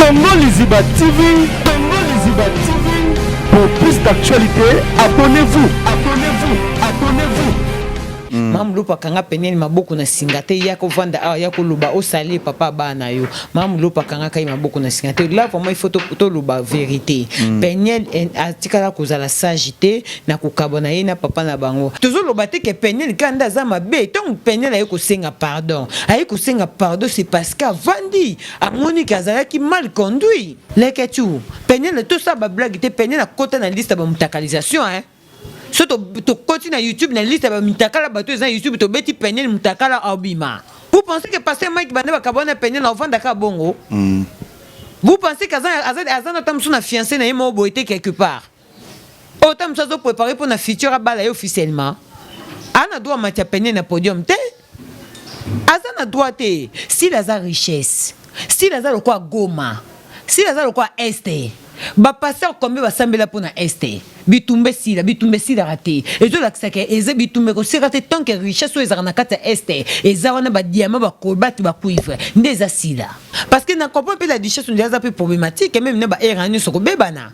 Congo Liziba TV, Congo Liziba TV. Pour plus d'actualité, abonnez-vous, abonnez-vous, abonnez-vous. Mamlo pakanga peneni maboko na singate yako vanda a yako luba osali papa bana yo mamlo pakanga kai maboko na singate là vraiment il faut to luba vérité penel atikala kozala sagité na kokabona ye na papa na bango toujours loba te ke penel kanda za mabe donc penel aye ko senga pardon c'est parce qu'avandi amoni kazala ki mal conduit leketu penel tout ça ba blague te penel na kota na liste ba mutakalisation hein. So to continue na YouTube na liste ba mitakala bato eza YouTube to beti penel mutakala abima. Vous pensez que passer Mike bande ba kabona penel na vanda ka bongo? Vous pensez que azana tamsu na fiancé na yemo boité quelque part? Autant ça zo préparer pour na future abala officiellement. Ana doit matia penel na podium te. Azana doit te si la za richesse. Si la za le quoi goma. Si la za le quoi este. Ba passer combien ba sambela pour na este. Bitumbe sila raté et je l'accès eze bitumbe ko sirate tant que richesse so ezana kata este ezana ba diamant ba cobalt ba cuivre ndeza sila parce que na comprend pas la richesse ndeza peu problématique même ne ba erani soko bebana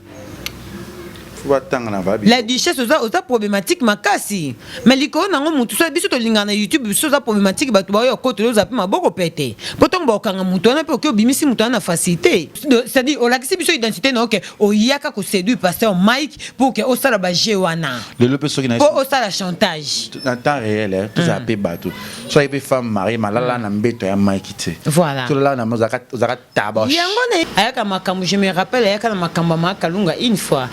la duchesse oza problématique makasi mais liko nango mutu so biso to linga na YouTube biso za problématique ba to ba yo koto za pe maboko pete potom ba okanga mutu na pe ko bimisi mutu na facilité c'est-à-dire o lakisi biso identité na ok o yaka ko séduire pasteur Mike pour que o sala ba jewana le pe so ki na pour o sala chantage en temps réel tout ça pe bato so y pe femme mariée malala na mbeto ya Mike te voilà tout là na mozaka tabash yango ne ayaka makambo je me rappelle ayaka na makambo makalunga une fois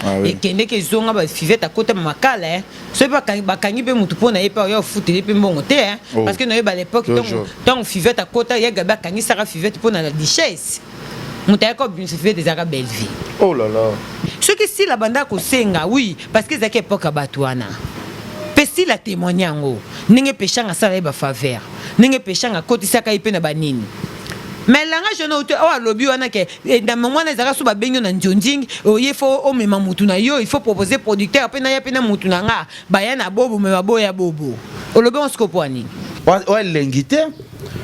et que zonga ba fivete à côté makala ce pas bakangi pe mutu pona yepa yo futé pe mbongo te parce que no ba l'époque donc fivete à côté ya gaba kangi sara fivete pona la richesse muta ko bien fivete des arabes belle vie oh là là ce que si la banda ko senga oui parce que zaki époque batwana pesi la témoignango ninge pechanga sala ba faveur ninge pechanga kotisaka ipe na banini mais là je n'ai pas lobby wana ke dans moment na zaka so ba benyo na njonding il faut o mema mutu na yo il faut proposer producteur pe na ya pe na mutu na nga ba ya na bobo me baboya bobo o lobby on se kopwani ouais l'ingité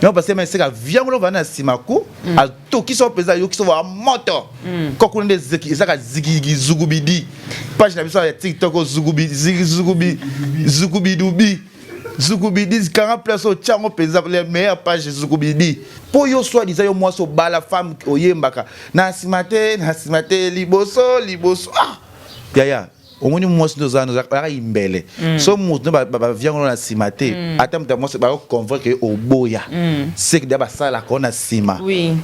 non parce que mais c'est que viango va na simaku a to ki so pesa yo ki so va moto kokuna de zeki zaka zigi zugubidi page na biso ya TikTok zugubidi Zugubidi, 40 places au Tchango, les meilleures pages de Zugubidi. Pour yo soit disant yo moi so bala femme oyembaka. Na simate liboso. Ah. Yaya. Au moins moi nous a imbele. So mo ba vient on na simate. Attends moi c'est ba convoquer au boya. C'est que d'abord ça la kona sima. Oui.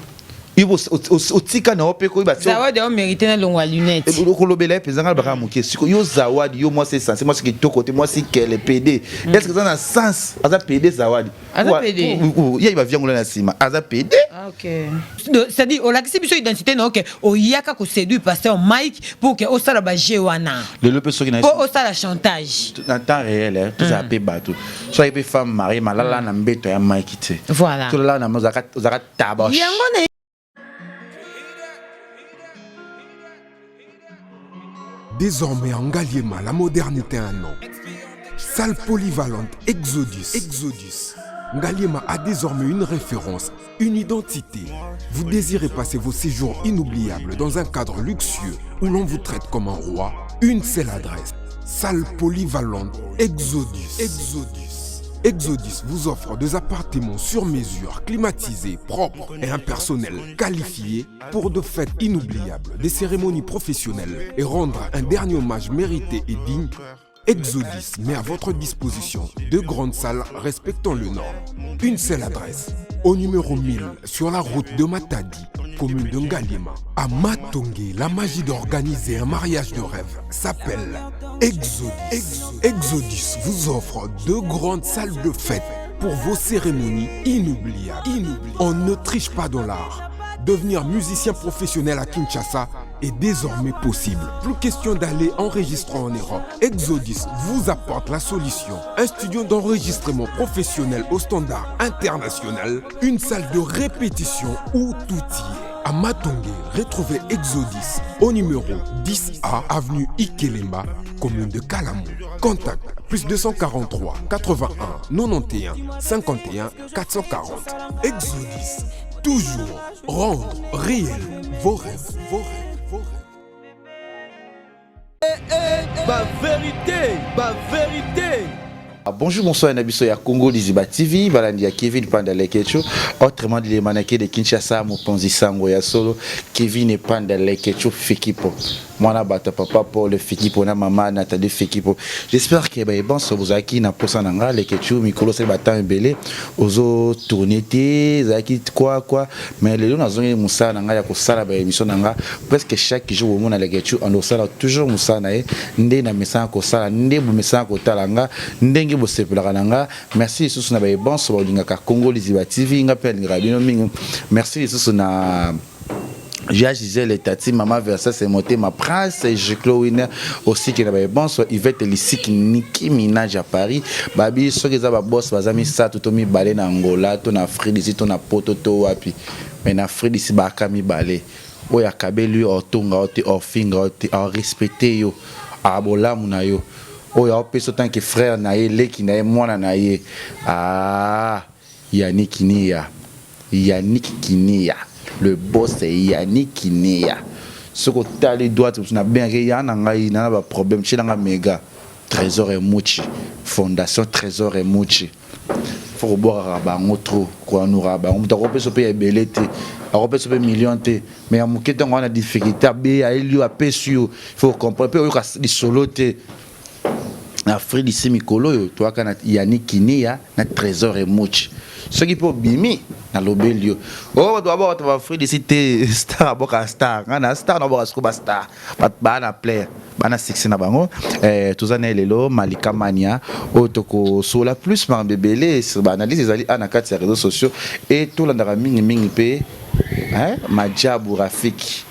Il faut tika na opeko iba zawadi on mérite na longwa lunette ko lobela pezanga baka muke siko yo zawadi yo moi c'est sens moi c'est que to côté moi c'est qu'elle PD est-ce que ça a sens aza PD zawadi aza PD ya iba vient ngona na sima aza PD OK c'est-à-dire o lakisi biso identité na OK o yaka ko séduire pasteur Mike pour que o sala ba jewana le pe so ki na pour o sala chantage en temps réel tout ça pe bato so y pe femme mariée malala na mbeto ya Mike te voilà tout là na mozaka tabash yango Désormais en Ngaliema, la modernité a un nom. Salle polyvalente Exodus. Ngaliema a désormais une référence, une identité. Vous désirez passer vos séjours inoubliables dans un cadre luxueux où l'on vous traite comme un roi? Une seule adresse. Salle polyvalente Exodus. Exodus vous offre des appartements sur mesure, climatisés, propres et un personnel qualifié pour de fêtes inoubliables, des cérémonies professionnelles et rendre un dernier hommage mérité et digne. Exodus met à votre disposition 2 grandes salles respectant le Nord. Une seule adresse, au numéro 1000 sur la route de Matadi, commune de Ngaliema. À Matongé, la magie d'organiser un mariage de rêve s'appelle Exodus. Exodus vous offre 2 grandes salles de fête pour vos cérémonies inoubliables. On ne triche pas dans l'art. Devenir musicien professionnel à Kinshasa est désormais possible. Plus question d'aller enregistrer en Europe. Exodus vous apporte la solution. Un studio d'enregistrement professionnel au standard international. Une salle de répétition où tout y est. À Matongé, retrouvez Exodus au numéro 10A, avenue Ikelemba, commune de Kalamou. Contact plus 243 81 91 51 440. Exodus, toujours rendre réel vos rêves, vos rêves, vos rêves. Ma vérité, ma vérité. Bonjour, bonsoir, Nabiso ya Congo Liziba TV, balandi ya Kevin Pandalekecho, autrement dit les manakés de Kinshasa, Moponzi Sango ya solo, Kevin Pandalekecho Fekipo. Moi, na bata papa pour le Fekipo, na maman, Nathalie Fekipo. J'espère que bon, ça vous a qui n'a pas ça nanga, les Kecho, Mikolo, c'est batan belé, ozo tournété, zaki quoi, mais les gens ont moussa nanga, ya kosala ba émission nanga, presque chaque jour au monde, les Kecho, on doit sala toujours moussa nae, ndé na message kosala, ndé bu message kotalanga, ndé merci Jesus na bon so lingaka Congo Liziba TV ngapel ngabino mingi merci Jesus na J'ai Gisèle Tati maman versa c'est monté ma prince et je Winner aussi qui n'avait bon so Yvette Lissi Nicki Minaj à Paris babi so que ça ba boss bazami ça tout mi balé na Angola to na Afrique ici to na poto to wapi mais na Afrique ici ba kami balé oya kabelu otonga ote ofinga ote a respecter yo abola muna yo. Oh, il y a un tant que frère naïe, les qui naïe, moi naïe. Ah, Yannick Kinia. Yannick Kinia. Le boss c'est Yannick Kinia. Ce que tu as les doigts, tu as bien rien, il y a un problème. Tu as un méga. Trésor et Mouchi. Fondation Trésor et Mouchi. Il faut boire à Rabango trop. Quoi, nous Rabango. On t'a repéré ce pays belé. On repère ce pays million. Mais à mon quête, on a des difficultés. Il y a des il faut comprendre. Il y a des solos. Afrique ici mikolo toi kana Yannick Kinia na trésor et mouch ce qui peut bimi na lobelio oh d'abord tu vas Afrique ici te star boka star na star na boka scuba star bana player bana sexy na bango tous années lelo Malika Mania otoko sola plus ma bébélé sur analyse ezali ana kati ya réseaux sociaux et tout landara mingi pe hein Majabu Rafiki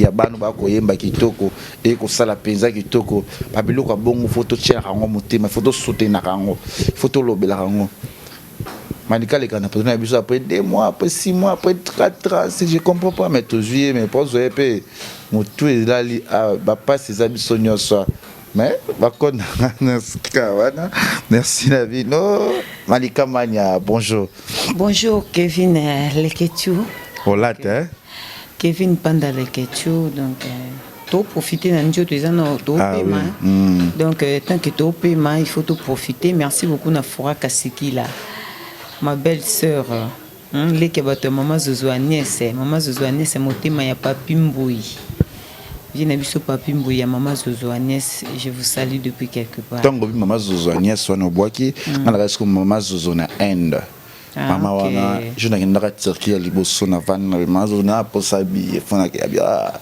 ya banu ba koyemba kitoko e ko sala penza kitoko babiloko bongo photo tia rango motema photo sauter na rango photo lobela rango Malika le kana peut biso après 2 mois après 6 mois après 4 ans je comprends pas mais tout juillet mais pas zo epé motu ezali ba pas ces abiso nyoso mais ba kona wana merci la vie no Malika Mania bonjour Kevin Leketu hola te Kevin Pandalekecho donc to profiter dans Dieu tu en to paiement donc tant que to paiement il faut tout profiter merci beaucoup na Fora Kasiki là ma belle sœur les que votre maman Zozo Agnès motema ya papi Mboui viens biso papi Mboui ya maman Zozo Agnès je vous salue depuis quelque part tango maman Zozo Agnès wana boaki na reste comme maman Zozo na Inde. Mama wana je n'ai pas tiré à liboso na van na zona posabi fona ke abia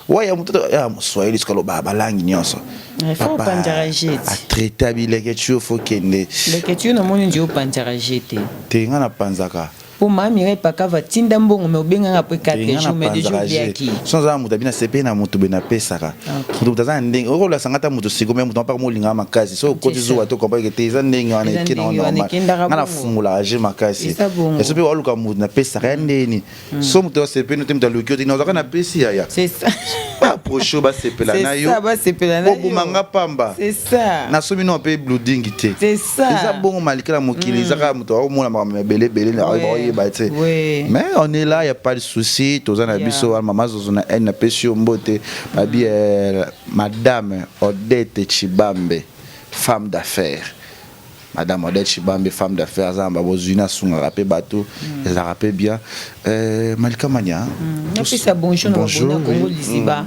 ouais muto ya Swahili skalo baba langi nyonso il faut panjaraje a traiter bile ke tu faut kende le ke tu no moni ndio panjaraje te ngana panzaka pour mami repaka va tinda mbongo me obenga après 4 jours mais 2 jours biaki sans a mutabina sepe na mutu bena pesaka mutu tazana ndenge oko la sangata mutu siko me mutu pa mo linga makasi so ko tizo wato ko ba ke teza ndenge wana ikina normal ngana fungula age makasi eso pe waluka mutu na pesaka ndeni so mutu sepe no temta lukio tina zaka na pesi ya c'est ça pas procho ba sepela na yo ça ba sepela na yo obumanga pamba c'est ça na so mino pe blooding te c'est ça eza bongo malikala mokili zaka mutu o mona ma belé na oui. Mais on est là, il n'y a pas de souci. Tous en abisso, maman Zozona, elle n'a pas su mbote. Madame Odette Chibambe, femme d'affaires. Madame Odette Chibambe, femme d'affaires, Zamba Bozuna, Sunga rappé bateau, elle a rappé bien. Malika Mania. Bonjour à Congo Liziba.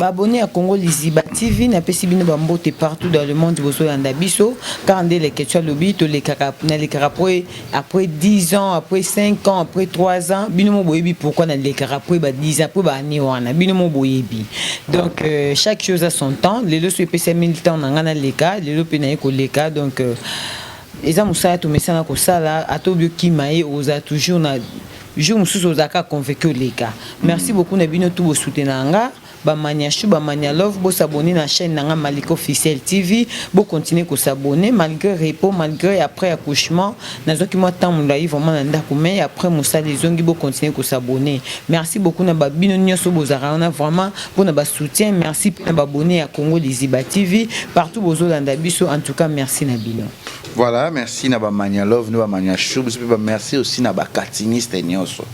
Abonné à Congo Liziba TV, n'a pas si bien bambote partout dans le monde, vous soyez en abisso, car les questions lobby, les carapoués, après 10 ans, après 5 ans, après 3 ans, binomo boyebi, pourquoi dans les carapoués, 10 ans, après baniwana, binomo boyebi. Donc, chaque chose a son temps, les deux sont PC militants, on a les cas, les deux penaïs les cas, donc, eza musala to mesana ko sala atobio kimae oza toujours na jour mususu ozaka convaincu les gars merci beaucoup na bino tout bo soutenanga ba maniachu ba mania love bo s'abonner na chaîne nanga Malika officiel TV bo continuer ko s'abonner malgré repos malgré après accouchement nazoki moi temps mulai vraiment na ndako mais après musala les ongi bo continuer ko s'abonner merci beaucoup na ba bino nyoso bozara on a vraiment pour na ba soutien merci na ba abonner à Congo Liziba TV partout bozolanda biso en tout cas merci na bino. Voilà, merci na ba mania love, na ba mania chou, merci aussi na ba katiniste nyonso.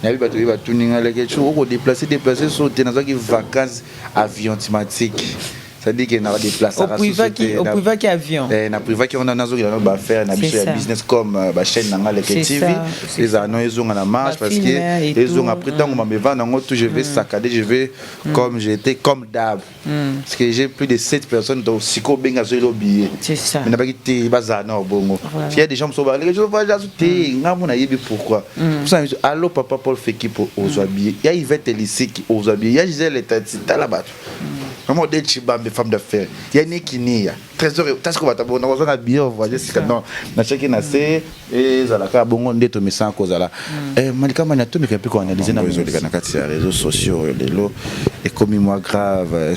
Na bi bato ba tuninga leke chou ko déplacer sauter na zaki vacances avion thématique. Ça dit qu'il y a des places au privé qui avion. Na privé qui on a nazo qui va faire na business comme ba chaîne nanga les TV. Les anons ils ont na marche parce que ils ont après tant on me vend en tout je vais saccader, je vais comme j'étais comme d'hab. Parce que j'ai plus de 7 personnes donc siko benga zo lo billet. C'est ça. Mais na ba ki bazana bongo. Il y a des gens qui sont les gens va ajouter ngamu na yebi pourquoi. Ça allo papa Paul Feki pour aux habillés. Il y a Yvette Elise qui aux habillés. Il y a Gisèle Letati là-bas. Comment des chibam des femmes d'affaires. Il y a Nikinia. Trésor, t'as ce qu'on va t'abonner. On va bien voir. Non, na chacun na c'est et zalaka bongo ndeto message cause là. Malika Maniato mais peu qu'on analyser na réseau les réseaux sociaux lelo et comme moi grave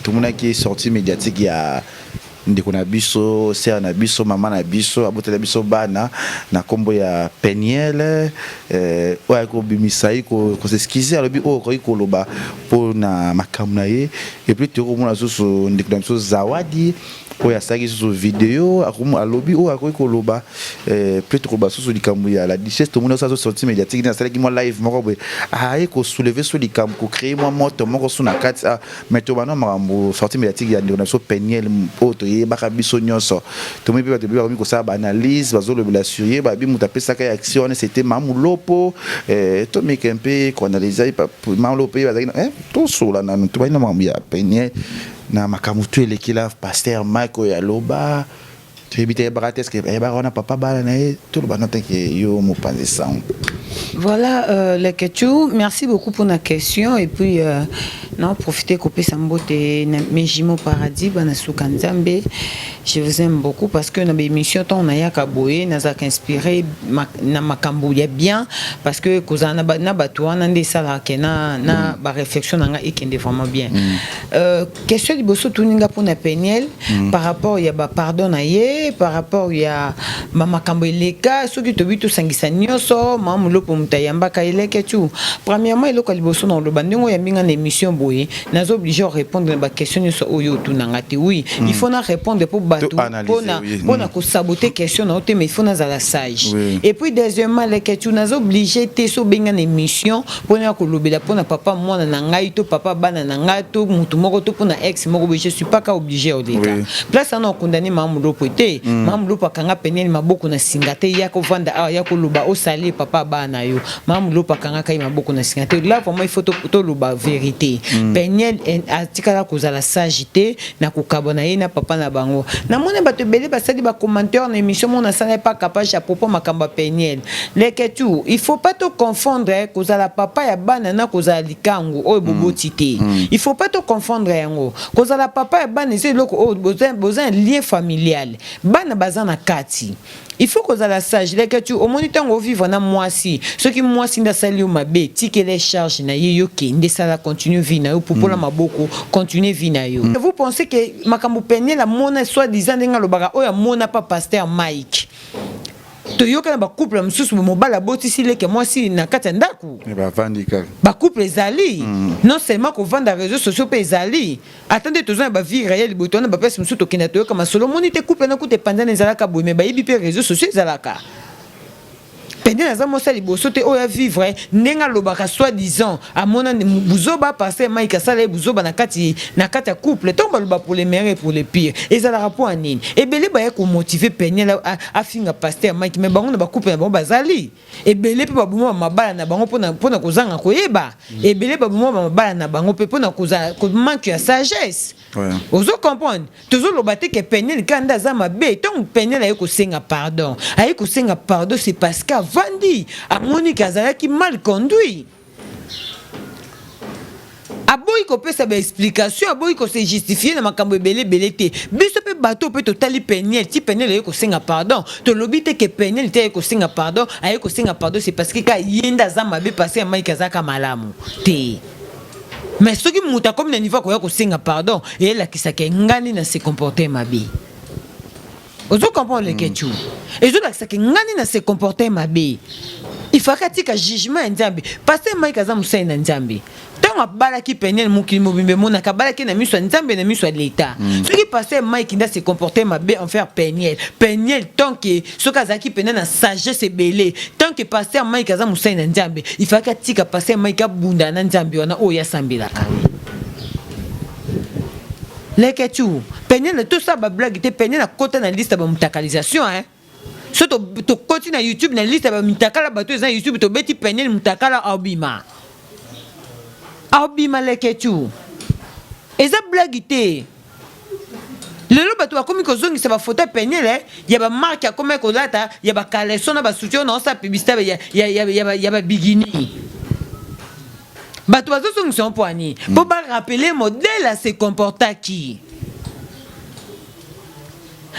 tout le monde qui est sorti médiatique il y a ndeko na biso ser na biso mama na biso abotela biso bana na kombo ya Peniel oya ko bimisai ko s'excuser alobi o ko ikoloba po na makamna ye et puis to ko mona so ndeko na biso Zawadi oya saki so vidéo akumu alobi o ko ikoloba peut-être ko baso so likambu ya la duchesse to mona so sorti médiatique na sala ki mo live moko boy ai ko soulever so likambu ko créer mo moto moko so na kati mais to bana makambu sorti médiatique ya ndeko na biso Peniel poto baka biso nyonso to me pe ba ko sa ba analyse bazo le blasurier ba bi muta pesa ka action c'était mamulopo to me kempe ko analyser pa mamulopo ba to so la na to ba na mamu ya Peniel na makamutu elekila pasteur Michael ya loba to ebite barates ke ba ona papa ba na to ba na que yo mo panzi sound. Voilà les questions. Merci beaucoup pour la question et puis non profitez couper sambote Mejimo Paradis bana Sukanzambe. Je vous aime beaucoup parce que dans l'émission on a yakaboye nazak inspiré na makambo ya bien parce que kozana na batwa na ndesala kena na ba réflexion nga ekende vraiment bien. Question liboso tuninga pour na Peniel par rapport ya ba pardon na ye par rapport ya makambo eleka soki to bitu sangisa nyoso mamulo pour mutayamba kaileke tu. Premièrement il lokali boso na loba ndingo ya minga na émission boye nazo obligé à répondre à ba question nyoso oyo tunangati oui il faut na répondre pour batu pona ko saboter question na ote mais il faut na zala sage et puis deuxièmement les questions nazo obligé te so benga na émission pona ko lobela pona papa mwana na ngai to papa bana na ngai to mutu moko to pona ex moko je suis pas ka obligé au deka place na condamné mamulo pote mamulo pakanga Peniel maboko na singate ya ko vanda ya ko loba o sali papa bana yo mamulo pakanga kai maboko na singate là vraiment il faut to loba vérité Peniel atikala ko zala sagité na ko kabona ye na papa na bango na mona bato belé basali ba commentaire na émission mona ça pas capable à propos makamba Peniel les questions il faut pas te confondre ko zala papa ya bana na ko zala likango o bobotité il faut pas te confondre yango ko zala papa ya bana c'est loko o besoin lien familial bana bazana kati il faut que la sage les que tu au moniteur on vivre na moi si ce qui moi si ndasali o mabe tike les charges na yo ke ndesala continue vie na yo pour la maboko continuer vie na yo vous pensez que makambo Peniel la mona soit disant nga lobaka o ya mona pas pasteur Mike to yoka na ba couple msusu mobala boti si leke moi si na kata ndaku e ba vandika ba couple ezali non seulement ko vanda réseaux sociaux pe ezali attendez toujours ba vie réelle botona ba pesa msusu to kina to yoka masolo monite couple na kute pandana ezalaka boye me ba yibi pe réseaux sociaux ezalaka Peniel azamo sali bosote oya vivre nenga lobaka soi-disant amona buzoba passer Mike sala buzoba na kati ya couple tomba loba pour les meilleurs et pour les pires ezala rapport anine ebele ba ko motiver Peniel a finga passer Mike mais bango na ba couple na bango bazali ebele pe ba buma mabala na bango pona kozanga koyeba ebele ba buma mabala na bango pe pona koza ko manque ya sagesse ozo comprendre toujours loba te que Peniel kanda za mabe donc Peniel a ko senga pardon c'est parce que Vandi a Monique Azalaki mal conduit. Aboy ko pesa ba explication aboy ko se justifier na makambo belé te biso pe bato pe totali Peniel ti Peniel ko senga pardon to lobite que Peniel te ko senga pardon c'est parce que ka yenda za mabe passer à Mike Azaka malamu te mais ce qui muta comme na niveau ko senga pardon et la kisaka ngani na se comporter mabe. Ozo comprendre les questions. Et je dis que ngani na se comporter mabe. Il faut que tu jugement nzambe. Parce que Mike Azam Hussein nzambe. Tant tant balaki peniel mukili mobimbe monaka balaki na miso nzambe na miso l'état ce qui passait Mike nda se comporter mabe en faire peniel tant que ce kazaki peniel na sagesse belé tant que pasteur Mike aza musai na nzambe il faut que tika pasteur Mike abunda na nzambe wana oya sambelaka leketu peniel tout ça ba blague te peniel na kota na liste ba mutakalisation hein so to koti na YouTube na liste ba mutakala bato eza YouTube to beti peniel mutakala abima leketu eza blague te lelo bato bakomi kozongisa ba photo peniel ya ba marque akoma kolata ya ba caleçon na ba soutien na sa publicité ya ba bikini bato bazozongisa mpwani po ba rappeler modèle à se comporta qui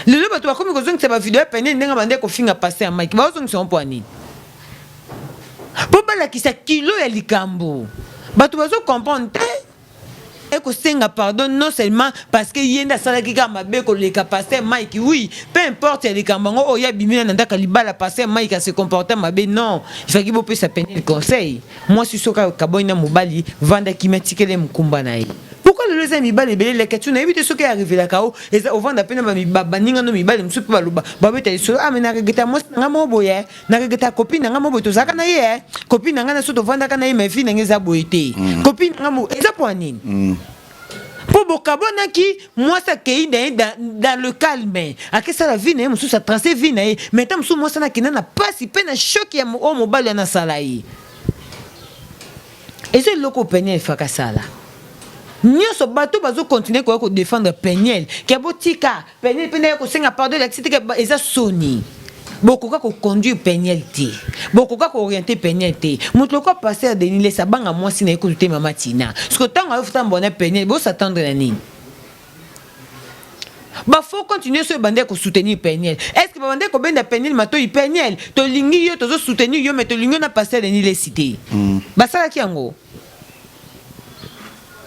lelo bato bakomi kozongisa ba vidéo peniel ndenga bande ko finga passer Mike bazongisa mpwani po balakisa kilo ya likambo bato bazo comprendre et que senga pardon non seulement parce que yenda salaki ka mabe ko le passer Mike oui peu importe les kambango o ya bimina ndaka libala passer Mike a se comporter mabe non il faut qu'il peut se peine le conseil moi si soka kaboina mobali vanda kimetikele mkumba na ye pourquoi le les mibali belé les questions na éviter ce qui est arrivé la kao et ça au vanda pena ba mibaba ninga no mibali msupu baluba babeta iso amena regeta mo ngamo boye na regeta copine ngamo boto zaka na ye copine ngana so to vanda kana ye mefi na ngeza boyete copine ngamo eza pour nini pour bokabona qui moi ça kei dans le calme à que ça la vie na musu ça tracer vie na mais tam musu moi ça na kinana pas si pena choc ya mo mobali na salai et c'est loko peniel fakasala nyonso bato bazo continuer ko défendre peniel ke botika peniel ko senga pardon l'activité ke eza soni bokoka ko conduire peniel te bokoka ko orienter peniel te mutu ko passer de nile sabanga mwasi na écouter mama Tina parce que tant a futa mbona peniel bo s'attendre na nini ba faut continuer ce bande ko soutenir peniel est-ce que bande ko benda peniel mato i peniel to lingi yo to soutenir yo mais to lingi na passer de nile cité ba sala ki yango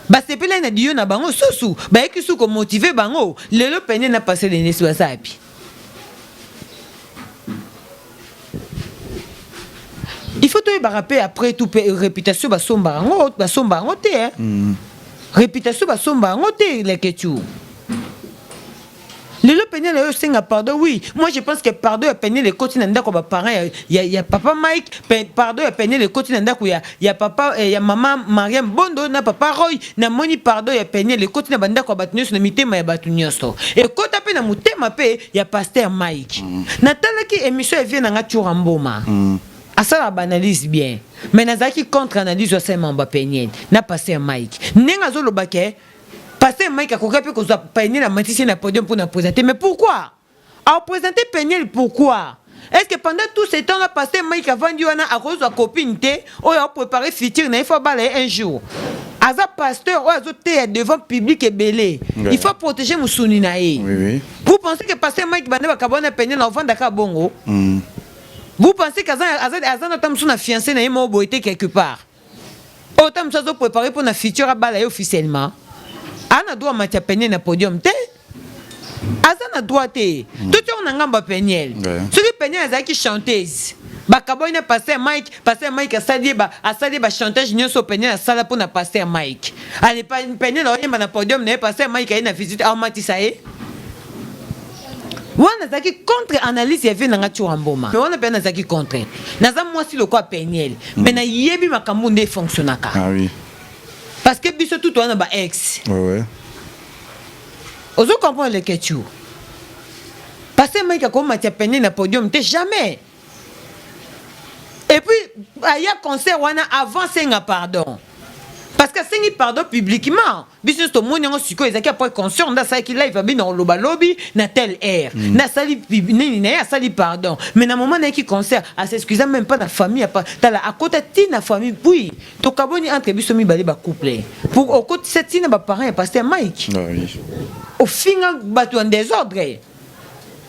ba sepela na dio na bango susu ba ekisu ko motiver bango lelo peniel na passer de nile so sapi. Il faut te rappeler après tout réputation ba somba ngote hein réputation ba somba ngote les ketu le peniel le senga pardon oui moi je pense que pardon ya peniel le côté nanda ko ba parents ya papa Mike pardon ya peniel le côté nanda ko ya papa ya maman Mariam Bondo na papa Roy na moni pardon ya peniel le côté na banda ko batunyo na mitema ya batunyoso et kota pe na mutema pe ya pasteur Mike na talaki émission vient na ngatura mboma ça la banalise bien mais nazaki contre analyse au sein mamba peniel na passer Mike nenga zo lobake passer Mike akoka pe ko zo peniel na matisi na podium pour na présenter mais pourquoi a présenter peniel pourquoi est-ce que pendant tout ce temps là passer Mike avant dit wana akozo copine te o ya préparer futur na il faut balayer un jour aza pasteur o azo te devant public et belé il faut protéger musuni na ye oui vous pensez que passer Mike bande ba kabona peniel na vendre ka bongo vous pensez qu'Azan a fiancé na yemo boité quelque part autant ça zo préparer pour na future balayer officiellement ana doit matia peniel na podium te Azan a droit te tout on a ngamba peniel ce qui peniel azaki chanteuse bakaboina passer Mike a sali ba chantage nyonso peniel a sala pour na passer Mike allez pas peniel na podium na passer Mike a na visite a matisae wana zaki contre analyse ya vient na ngatu mboma mais wana pena zaki contre naza moi si le quoi peniel mais na yebi makambo nde fonctionnaka ah oui parce que biso tout wana ba ex ouais ozo comprendre le ketu parce que Mike ko matia peniel na podium te jamais et puis aya concert wana avant senga pardon parce que c'est pardon publiquement business to monyango siko ezaki après conscient nda ça qui live abi na loba lobby na tel air na sali nini na sali pardon mais na moment na qui concert à s'excuser même pas na famille pas tala à côté tina famille puis to kaboni entre biso mi bali ba couple pour au côté cette tina ba parents et pasteur Mike au final batu en désordre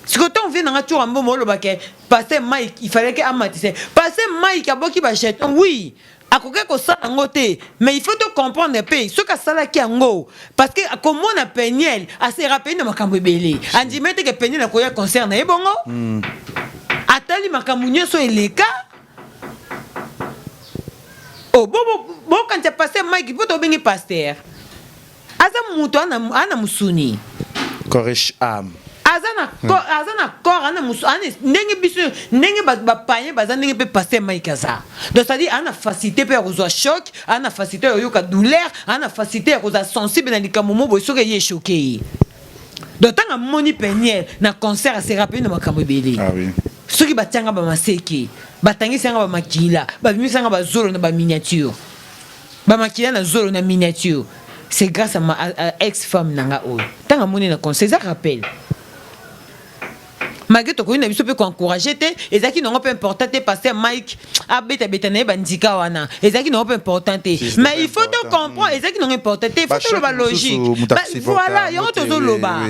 si quand on vient dans tour en bon molo baké pasteur Mike il fallait que amatisse pasteur Mike aboki ba jet oui akoke ko sa ngote mais il faut te comprendre pe ce que ça la ki ngo parce que comment on a peniel a se rappelé na makambo belé andi mete que peniel na ko ya concert na ebongo atali makambo nyonso eleka oh bon quand tu passé Mike poto bengi pasteur aza muto ana musuni Koresh am azana corps ana musu ana ndenge biso ndenge ba paye baza ndenge pe passer maikaza donc c'est à dire ana facilité pe ko choc ana facilité yo ka douleur ana facilité ko sensible na likambo mo bo soke ye choqué donc tanga moni peniel na concert se rappelle na makambo belé ah oui soki batanga ba maseki batangisa nga ba makila ba bimisa nga ba zolo na ba miniature ba makila na zolo na miniature c'est grâce à ma ex-femme nanga o tanga moni na concert ça rappelle malgré to ko ina biso pe ko encourager te ezaki non peu important te passer Mike abeta na bandika wana ezaki non peu important te mais il faut te comprendre ezaki non important te il faut te la logique voilà yo to zo loba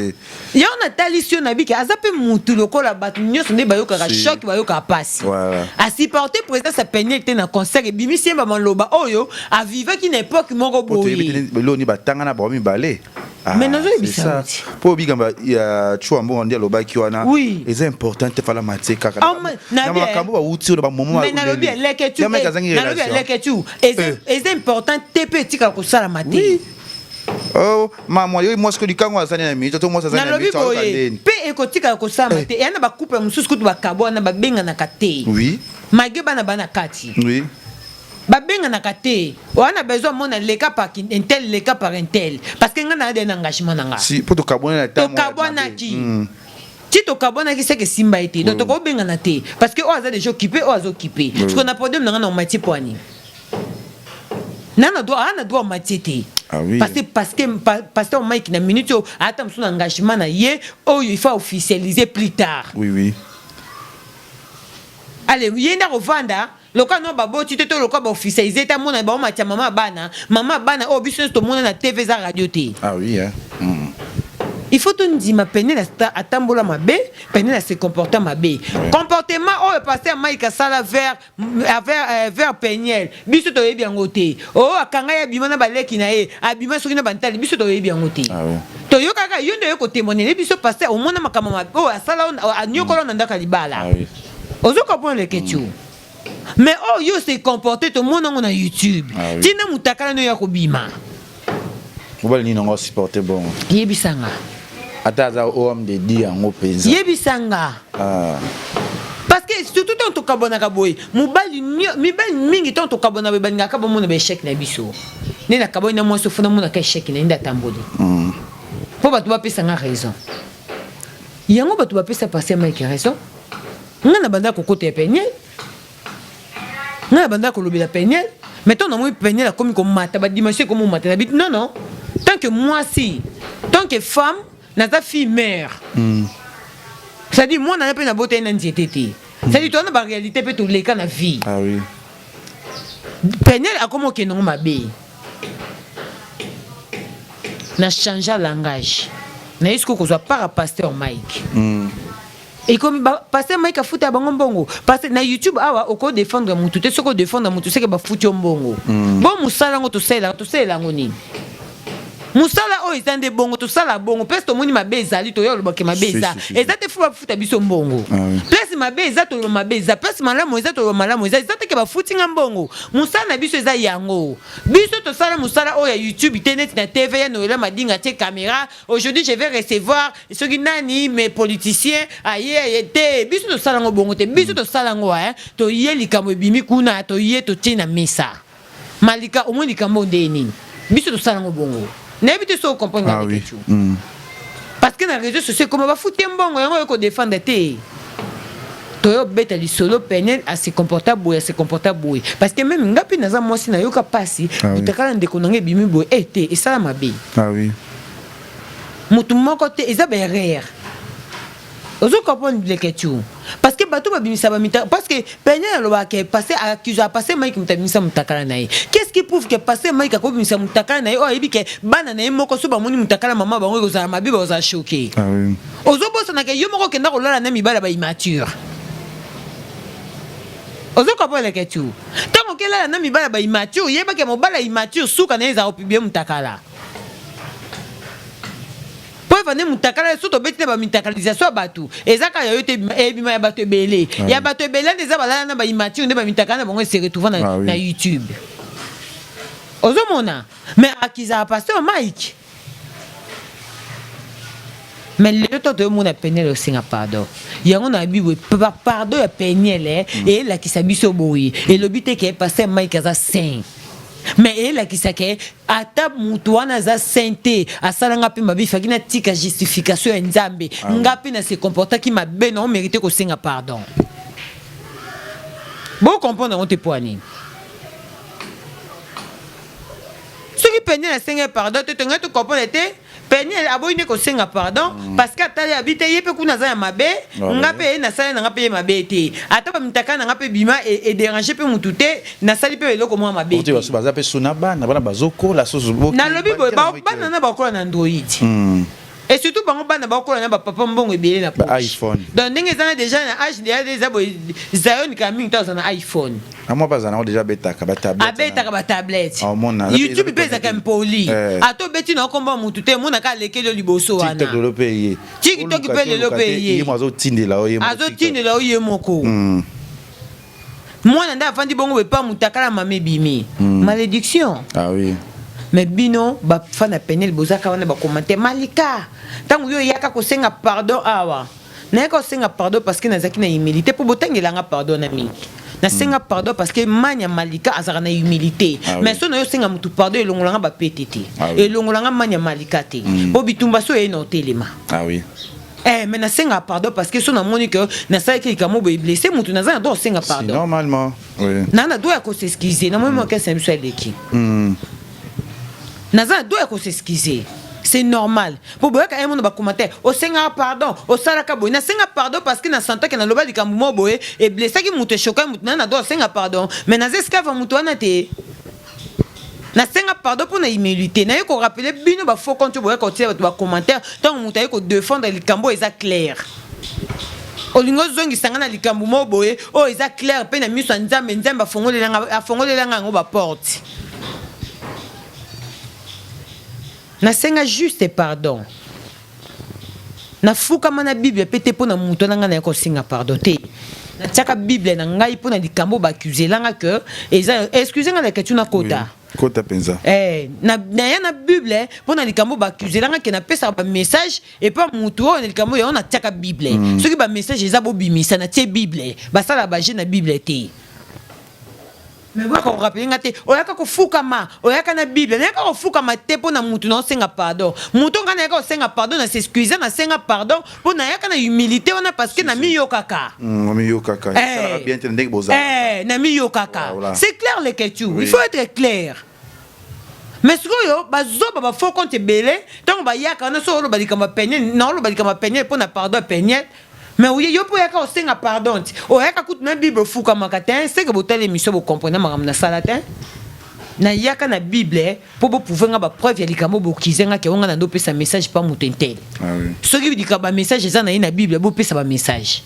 yo na talisio na bika azape mutu lokola batu nyoso ne bayoka ka choc bayoka passe a supporter président sa peine te na concert et bimi siemba maloba oyo a vivre qui n'époque moko boye lo ni batanga na ba mi balé. Mais non, c'est ça. Pour bigamba ya chuambo on dit loba ki wana oui. C'est important te fala maté kaka. Na makambo ba uti ba momo. Mais na lobi leketu. Na lobi leketu. Et c'est important te petit ka ko sala maté. Oh, maman yo moi ce que du kango azani na mi to moi azani na mi to kandeni. Pe ekotika ko sala maté. Ya na ba couple mususu kutu ba kabo na ba benga na kate. Oui. Mage bana kati. Oui. Babenga na kate on a besoin mon les cas par intel les cas par intel parce que ngana des engagement nanga si pour to kabona to kabona ki ti to kabona ki c'est que simba été donc to ko benga na te parce que on a déjà occupé on a occupé parce qu'on a problème nanga na matière poani nana doit matière ah oui parce que pasteur Mike na minute atam son engagement na ye oh il faut officialiser plus tard oui allez yenda revanda loka no babo tu te to loka ba officialiser ta mona ba matia mama bana o biso to mona na TV za radio te ah oui hein il faut tout dire ma peine la atambola mabe peine la se comporter mabe comportement o passer Mike sala vers peniel biso to yebi ngote o akanga ya bimana baleki na ye abima soki na bantali biso to yebi ngote ah oui to yo kaka yo nde ko témoigner biso passer au mona makama mabe o asala anyokolo na ndaka libala ah oui ozo comprendre le ketu mais oh yo s'est comporté tout le monde na YouTube tina mutakala no ya kobima obali ni ngo supporter bon yebisanga ataza o am de dia ngo penza yebisanga parce que surtout tant to kabona kaboy mubali mingi tant to kabona be banga kabona mo na be échec na biso ni na kabona na mo so funa mo na ka échec na inda tamboli po batu ba pesa nga raison yango batu ba pesa passer ma raison ngana banda ko côté peigné na banda ko lobela peigné mettons na moi peigné la comme mata ba dimanche comme mata non tant que moi si tant que femme na ta fille mère ça dit moi na pas na beauté na ntiété ça dit toi na ba réalité peut tout les cas na vie ah oui peigné a comme que non mabe na changer langage na est-ce que ko soit par pasteur Mike et comme passer Mike a foutu à bango bongo parce que na YouTube awa oko défendre mutu te soko défendre mutu c'est que ba foutu mbongo bon musala ngo to sela ngoni musala o izande bongo to sala bongo parce que moni mabeza li to yo loboke mabeza ezate fuba futa biso mbongo place mabeza to mabeza place malamu ezate to malamu ezate ke ba futi ngambongo musala na biso eza yango biso to sala musala o ya YouTube internet na TV ya no la madinga te caméra aujourd'hui je vais recevoir ceux qui nani mes politiciens aye te biso to sala ngo bongo te biso to sala ngo to ye likambo bimi kuna to ye to tina misa malika o moni likambo ndeni biso to sala ngo bongo n'habite so comprendre la question parce que dans les réseaux sociaux comment va foutre mbongo yango ko défendre te to beta li solo peine à se comporter boy parce que même ngapi naza mwasi na yoka pasi utakala ndeko nange bimi boy ete et ça ma be ah oui mutu moko te eza ba rare ozo comprendre la question parce que bato babimisa ba mita parce que peine lo ba ke passer accuse à passer Mike mutamisa mutakala nae qu'est-ce qui prouve que passer Mike ko bimisa mutakala nae o yebi ke bana nae moko so ba moni mutakala mama ba ngo za mabi ba za choqué ah oui ozo bosa na ke yo moko kenda ko lala na mibala ba immature ozo comprendre la question tango ke lala na mibala ba immature yeba ke mobala immature suka na za opibie mutakala vane mutakala soto beti ba mitakalisation batu ezaka yo te ebima ya batu belé ya batu belé des abalana na ba immature ne ba mitakala bongo se retrouver na YouTube ozomona mais akiza pasteur Mike mais le temps de mon Peniel au singa pardon yango na bibo pardon ya Peniel et la qui s'abiso boyi et le but est que pasteur Mike aza saint mais elle a qui sake ata mutu wana za sainté asala ngapi mabi faki na tika justification ya nzambe ngapi na se comporta qui m'a ben non mérité ko singa pardon bon comprendre on te poani ce qui Peniel a singa pardon te tenga tu comprendre te Peniel aboyine ko singa pardon parce que atali habite yepe kuna za ya mabe ngape na sala na ngape mabe te ata ba mitaka na ngape bima et déranger pe mutute na sali pe eloko mo mabe te baso baza pe sona bana bana bazoko la soso na lobi bana na bakola na Android et surtout bango bana bakola na ba papa mbongo ebele na iPhone donc ndenge ezana déjà na âge des abo Zion Kaming tazo na iPhone moi bazana déjà betaka ba tablette abetaka ba tablette YouTube pe ezaka mpoli ato beti na komba mutu te mona ka lekelo liboso wana TikTok le payer TikTok pe le payer yemo azo tindela oye moko mwana nda afandi bongo be pa mutakala mamebimi malédiction ah oui mais bino ba fana Peniel bozaka wana ba commenter malika tangu yo yaka ko senga pardon awa na ko senga pardon parce que nazaki na humilité pour botangela nga pardon na mingi na senga pardon parce que manya malika azaka na humilité mais so na yo senga mutu pardon elongolanga ba PTT elongolanga manya malika te po bitumba so eno telema ah oui mais na senga pardon parce que so na moni que na sa ki kamo be blessé mutu na za do senga pardon normalement oui na do ya ko s'excuser na moi que c'est monsieur leki naza doit ko s'excuser c'est normal pour boya ka monde ba commentaire o senga pardon o sala ka boy na senga pardon parce que na santa que na loba likambu mo boye et blessé ki mutu choka mutu na do senga pardon mais na zeskava mutu wana te na senga pardon pour na humilité na ko rappeler bino ba faux compte boya ko tirer ba commentaire tant mutu ko défendre likambu eza clair olingo zongi sangana likambu mo boye o eza clair pe na miso nzambe nzambe afongolela ngo ba porte na senga juste pardon na fuka mana Bible pete pona muto nanga na ko singa pardon te na tsaka Bible na ngai pona likambo ba accuser langa que eza excusez nga que tu na kota kota penza na na Bible pona likambo ba accuser langa que na pesa ba message et pas muto na likambo ya na tsaka Bible ce qui ba message eza bo bimisa na tie Bible ba sala ba je na Bible te mais vous vous rappelez ngate oyaka ko fukama oyaka na Bible oyaka ko fukama te pona mutu na senga pardon mutu ngana yaka senga pardon na s'excuser na senga pardon pona yaka na humilité wana parce que na miyo kaka ça va bien te ndenge boza na miyo kaka c'est clair les questions il faut être clair mais ce que yo bazoba ba faux compte belé tant ba yaka na so lo balikama Peniel na lo balikama Peniel pona pardon Peniel mais oui yo po yaka o senga pardon o yaka kutu na Bible fuka makatin c'est que botale émission bo comprendre magam na salatin na yaka na Bible po bo pouvoir nga ba preuve ya likamo bo kizenga ke onga na ndo pesa message pa mutentel ah oui ce qui dit ka ba message eza na Bible bo pesa ba message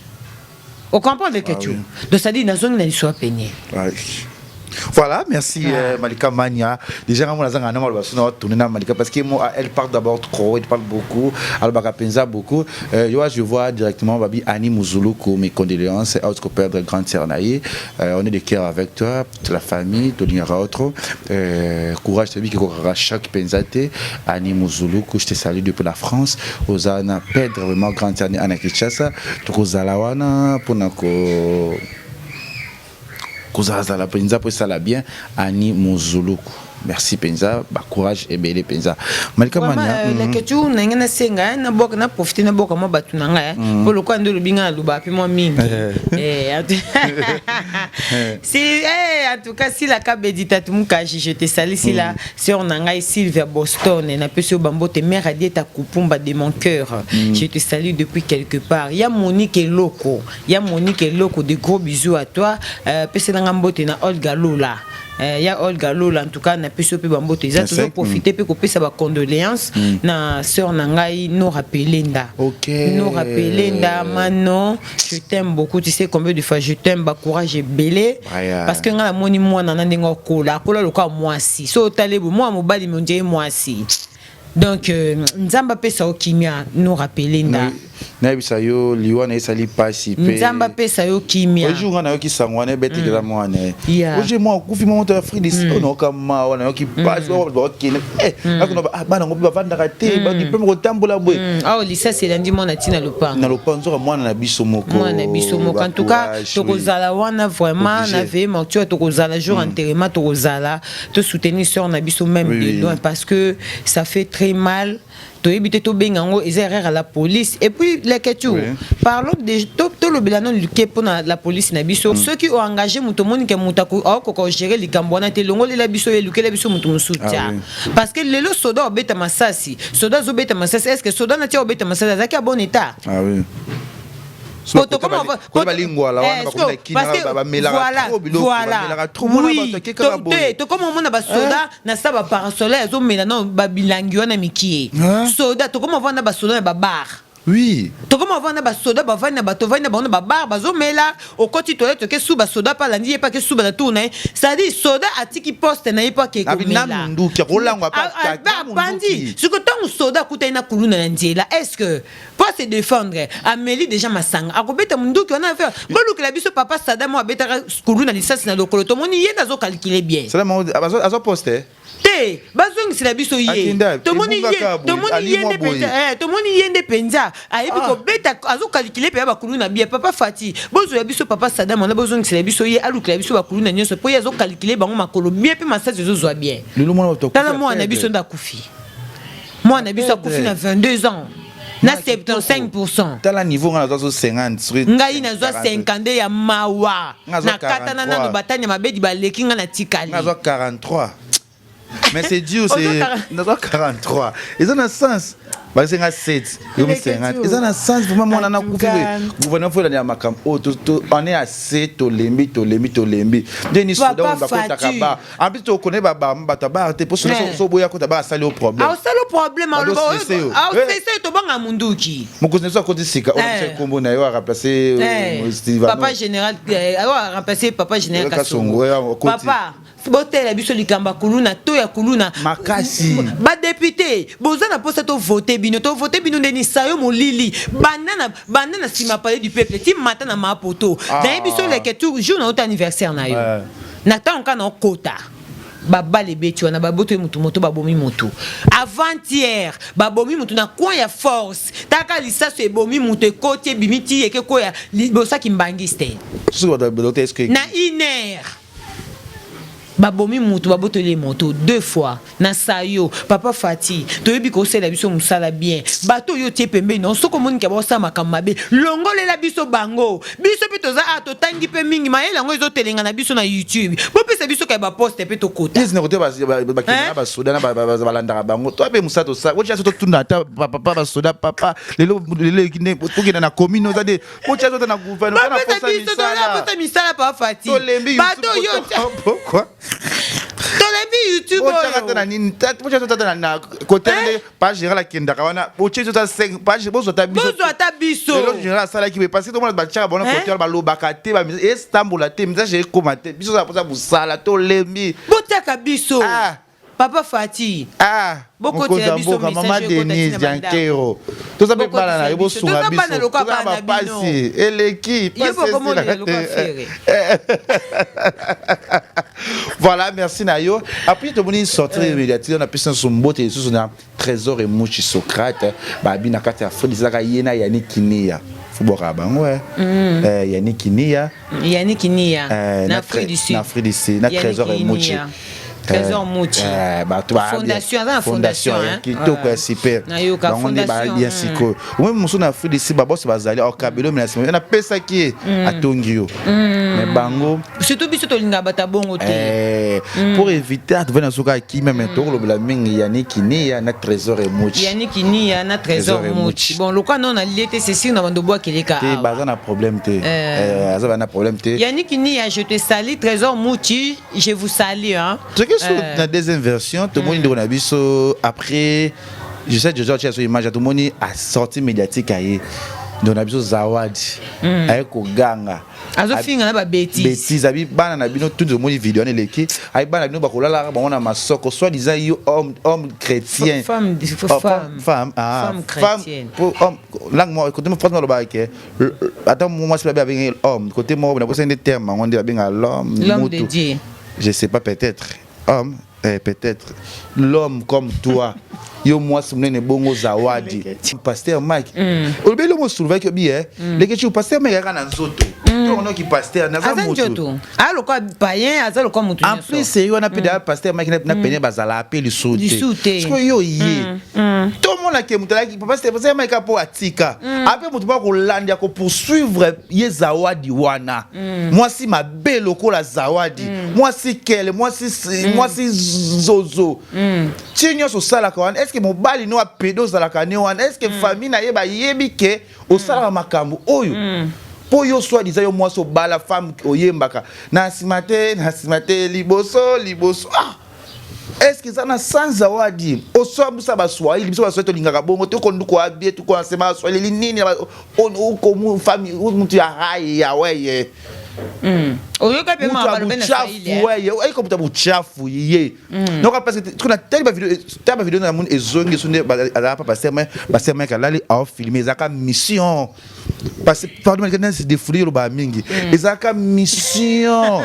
o comprendre que tu donc ça dit na zone na l'histoire Peniel voilà, merci Malika Mania. Déjà, on a tourné dans Malika parce qu'elle parle d'abord trop, elle parle beaucoup, elle pensa beaucoup. Je vois directement Babi Annie Muzuluku, mes condoléances, autre père de Grande Sernaï. On est de cœur avec toi, la famille, de l'ignorant autre. Courage, c'est lui qui aura chaque penzate. Annie Muzuluku, je te salue depuis la France. Osana Pedre, vraiment Grande Sernaï, Anna Kishasa. Tukuzalawana, Punako. Kozaza la penza pour ça la bien Ani Muzuluku merci penza ba courage et belé penza Malika Mania la question n'enga na senga na boka na profiter na boka mo batu na nga pour le coin de lubinga luba puis moi mingi si en tout cas si la kabedita tumuka je te salue si la sœur nanga Sylvia Boston na peso bambo te mère a dit ta kupumba de mon cœur je te salue depuis quelque part il y a Monique Loko de gros bisous à toi peso nanga mbote na Olga Lola ya Olga Lola en tout cas na peso pe bambote za toujours profiter pe ko pesa ba condoléances na sœur nangai Nora Pelenda Nora Pelenda mano je t'aime beaucoup tu sais combien de fois je t'aime ba courage et belé parce que nga moni moi na ndingo kola le quoi moi si so talebo moi mobali monje moi si Donc nzamba pesa okimia nous rappeler nda na bisa yo liwa na isali pasi pe nzamba pesa yo kimia ojo ngana yo kisangwa na beti la mwana Yeah. ojo mo kufi mo to Afrique d'ici on ka ma wana yo ki pasi ba kine akuna bana ngobi bavanda ka te ba ki pe mo tambola boy ah lisa c'est lundi mona tina lopango na lopanzo mwana na biso moko mwana biso moko en tout cas tokozala wana vraiment na ve mo tu tokozala jour enterrement tokozala to soutenir sœur na biso même de loin parce que ça fait très mal to éviter to bengango ils erreur à la police et puis les questions parlons de to le belano luké pour la police na biso ceux qui ont engagé muto moni ke mutako ko gérer likambo na te longo la biso e luké la biso muto musutia parce que lelo soda obeta masasi soda zo beta masasi est-ce que soda na tia obeta masasi azaki à bon état ah oui Poto comment on va voilà oui to comment on a ba soda na sa ba parasolaire zo mena no ba bilangi wana mikie soda to comment on va na ba soda na ba bar oui to comment on va na ba soda ba va na ba to va na ba bar ba zo mela au côté toilette ke sous ba soda pa landi pas ke sous ba tourne ça dit soda atiki poste na ipa ke ko mela na mundu ki rolangwa pa bandi ce que tant soda kuta ina kuluna na nzela est-ce que pour se défendre Amélie déjà masanga akobeta mundu ki on a fait bolu que la biso papa sada mo abeta kuluna licence na lokolo to moni yenda zo calculer bien ça mo azo poster te bazongi sila biso ye tomoni yende penza tomoni yende penza ayebi ko beta azo calculer pe ba kuluna bien papa fati bozo ya biso papa sada mo na bozongi sila biso ye aluka ya biso ba kuluna nyonso po yazo calculer bango makolo bien pe massage zo zo bien lelo mona to tala mo na biso ndakufi moi na biso akufi na 22 ans na 75%. Tala niveau on a 50. Ngai na zo 50 ya mawa. Na katana na batanya mabedi baleki nga na tikali. Na zo 43. Mais c'est dur c'est na zo 43. Ils ont un sens. Bah c'est 7. Ils ont 50. Ils ont un sens vraiment moi na kufi. Gouvernement faut la makam. Oh on est à 7 to lembi. Denis Soudan va kota kaba. En plus tu connais ba bataba te pour so boya kota ba sali au problème. Ah sali au problème ah c'est to banga munduki. Mon cousin so côté sika on sait kombo na yo a remplacer papa général a remplacé papa général Kasongo. Papa botela biso likamba kuluna to ya kuluna makasi ba député bozana posa to voter bino ndeni sayo molili banana sima parler du peuple ti matin na mapoto dans biso le que tout jour na autre anniversaire na yo na tanka na kota baba le beti wana baboto mutu moto babomi moto avant-hier babomi mutu na coin ya force taka lisaso ebomi mutu ekoti bimiti eke koya libosa kimbangiste na iner babomi mutu babotoli moto 2 fois na sayo papa fati toyebi ko sela biso musala bien bato yo tie pembe non soko moni ka bosa makamabe longolela biso bango biso pe toza to tangi pe mingi mayela ngo ezo telenga na biso na YouTube bo pesa biso ka ba poste pe to kota dis na kote ba ba soda na ba landa bango to be musato sa wocha to tuna ta papa ba soda papa lelo kine to kina na commune za de wocha to na gouvernement na posa misala papa fati bato yo pourquoi tolembi YouTube oyo na côté page général kenda kawana oche tota 5 page bozo ta biso le général sala ki parce que tout le monde ba tcha bona côté ba lobaka te ba Istanbul te message commenter biso za posa busala tolembi botaka biso papa fati boko te biso mama Denise Jankero to ça peut pas na yebo sunga biso to ba passer eleki passer voilà merci Nayo après to boni sortir médiatique on a pensé sur mbote sur na trésor et mouchi Socrate ba bina kata Afrique zaka yena Yannick Kinia fuboka bango Yannick Kinia na Afrique du Sud na trésor et mouchi Trésor Mouti. Fondation qui toque super. On est bien siko. Moi muso na Afrique d'ici ba boss bazali au kabelo mais na pesa qui à Tongio. Mais bango surtout biso to linga bata bongo te. Pour éviter de venir soka qui même to lo la mingi Yannick Kinia na Trésor et Mouti. Yannick Kinia na Trésor Mouti. Bon loka non na lié c'est sûr na bando bois keleka. Te bazana problème te. Azana problème te. Yannick Kinia je te salue Trésor Mouti, je vous salue hein. La deuxième version, tout le monde dit qu'on après, je sais que j'ai une image, tout le monde a sorti médiatique. donc na biso zawadi aye koganga azofinga na ba bêtise abi bana na bino tout le monde vidéo neleki aye bana bino bakolala bango masoko soit disant yo homme chrétien femme chrétienne homme langue moi côté moi français ba ke attends moi c'est pas bien homme côté moi on a posé des termes on dit bien l'homme de Dieu je sais pas peut-être homme peut-être l'homme comme toi yo moi somnene bongo zawadi pasteur Mike olbelo mo soulever que bien les que tu pasteur Mike kana nzoto to ono ki pasteur na za moto alo ko païen azalo ko mutu en plus c'est yo na peda pasteur Mike na pene bazala appeler soute parce que yo yé tout le monde qui mutala ki pasteur Mike po atika après mutu ba ko landia ko poursuivre ye zawadi wana moi si ma belle ko la zawadi moi si kele moi si zozo chinyo so sala ko est-ce que mobali no apedo za la kane wana est-ce que famille na yeba yebike o sala makambo oyo po yo soit disant yo moi so bala femme oyembaka na simate liboso est-ce que ça na sans zawadi o so busa ba swahili biso ba swahili to lingaka bongo to kondu ko abie to ko nsema swahili nini o ko mu famille o mutu ya hai ya weye oyoka pe ma balobena swahili weye ay ko buta buchafu ye donc parce que tu na telle vidéo na mun ezongi sunde ba pa passer mais kalali a filmer zaka mission parce que pardon que c'est défouler ba mingi ezaka mission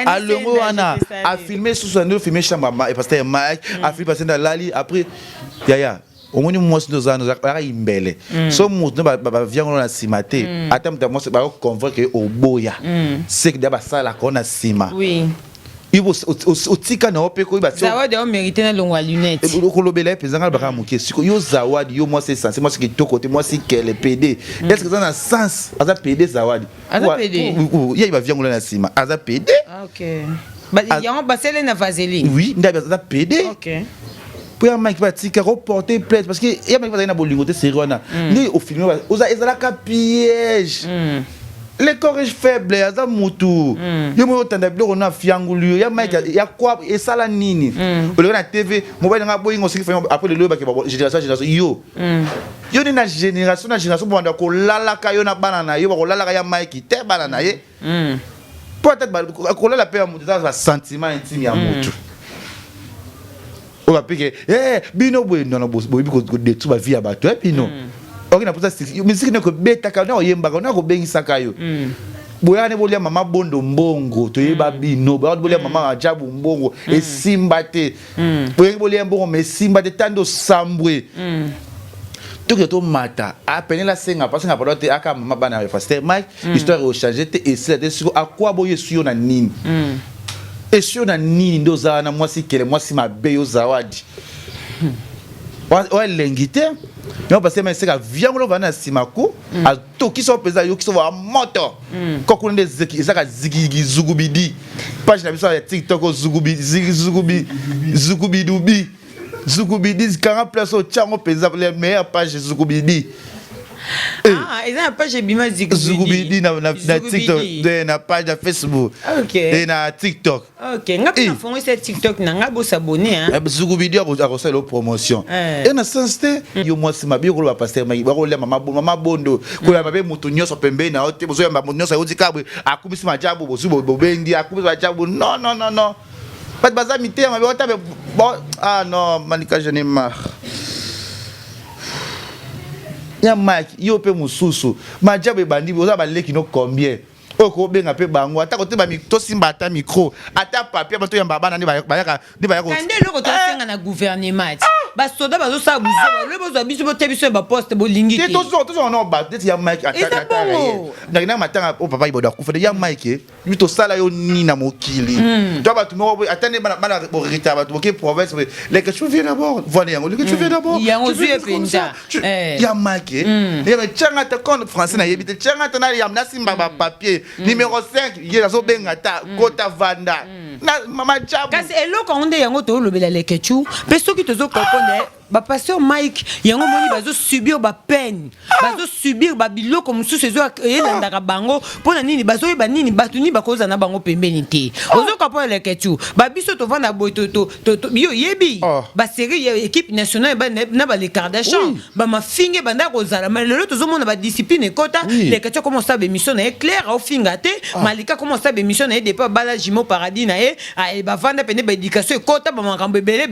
alongo wana a filmer sous un filmer chambre et pasteur Mike a filmer passer dans lali après yaya omoni mwasi ndozana zaka imbele so mutu ba vient na simate atamta mwasi ba convoquer oboya c'est que d'aba sala kona sima oui ibo otika na opeko iba zawadi o mérité na longwa lunette kolobela pezanga ba muke siko yo zawadi yo mwasi sens mwasi kitoko te mwasi kele PD est-ce que ça na sens aza PD zawadi aza PD ya iba vient na sima aza PD OK ba yango basele na vaseline oui ndabe aza PD OK pour un mec qui va reporter plainte parce que il y a mec qui va dans bolingo te sérieux na ni au film oza ezala ka piège les corps faibles aza mutu yo mo tanda bilo na fiangulu ya mec ya quoi et ça la nini o le na TV mobile nga boyingo siki fa après le loba ke génération yo ni na génération banda ko lala ka yo na banana yo ba ko lala ka ya mec te banana ye peut-être ko lala pe ya mutu ça sentiment intime ya mutu on va piquer bino boy non boy biko de tout ba vie abato bino ok na posa musique ne ko beta ka na oyemba ka na ko bengisa ka yo boyane bolia mama bondo mbongo to yeba bino ba bolia mama ajabu mbongo e simba te boyane bolia mbongo me simba te tando sambwe tout que to mata apene la senga parce que pas te aka mama bana pasteur Mike histoire au changer te et c'est sur à quoi boye sur na nini et sur na nini ndoza na mwasi kele mwasi mabe yo zawadi ouais lengite mais parce que mais c'est que vient lo vana simaku a to ki so pesa yo ki so va moto ko ko nde zeki ezaka zigi zugubidi page na biso ya TikTok zugubidi 40 places au chango pesa les meilleures pages zugubidi ils ont page bima zugubidi na TikTok na page de Facebook et na TikTok OK ngapi na fongo sur TikTok na ngabo s'abonner hein zugubidi a reçu la promotion et na sens te yo moi si mabi ko ba pasteur mai ba ko le mama bondo ko ya mabe mutu nyoso pembe na ote bozo ya mutu nyoso yoti kabwe akubisi majabu bozu bobendi akubisi majabu non pas de bazar mité mabe ota bon non manika je n'ai marre ya Mike yo pe mususu majabe bandi boza ba leki no combien oko benga pe bango ata ko te ba to simba ata micro ata papier ba to yamba bana ni ba ko kande loko to senga na gouvernement ba soda ba zo sa buzo le bozo biso bo tebiso ba poste bo lingi te to no ba te ya Mike ata na matanga o papa iboda ku fa ya Mike mi to sala yo ni na mokili to ba tu mo atane bana bo rita ba to ke province les que tu viens d'abord voilà yango les que tu viens d'abord ya ngozu e penja ya Mike ya changa ta compte français na yebite changa ta na ya na simba ba papier numéro 5 il zo benga ta kota vanda na mama jabu kasi eloko onde yango to lobela lekechu pe soki to zo kokone pasteur Mike yango moni bazo subir ba peine bazo subir ba biloko mususu ezo elandaka bango pona nini bazo yeba nini batu ni bakoza na bango pembeni te ozo kapo le ketu ba biso to vanda boy to yo yebi ba série équipe nationale ba na ba les Kardashian ba mafinge banda kozala mais lelo tozo mona ba discipline kota le ketu commence à émission na clair au fingate malika commence à émission na depuis bala jimo paradis na e ba vanda pene ba éducation kota ba makambo belé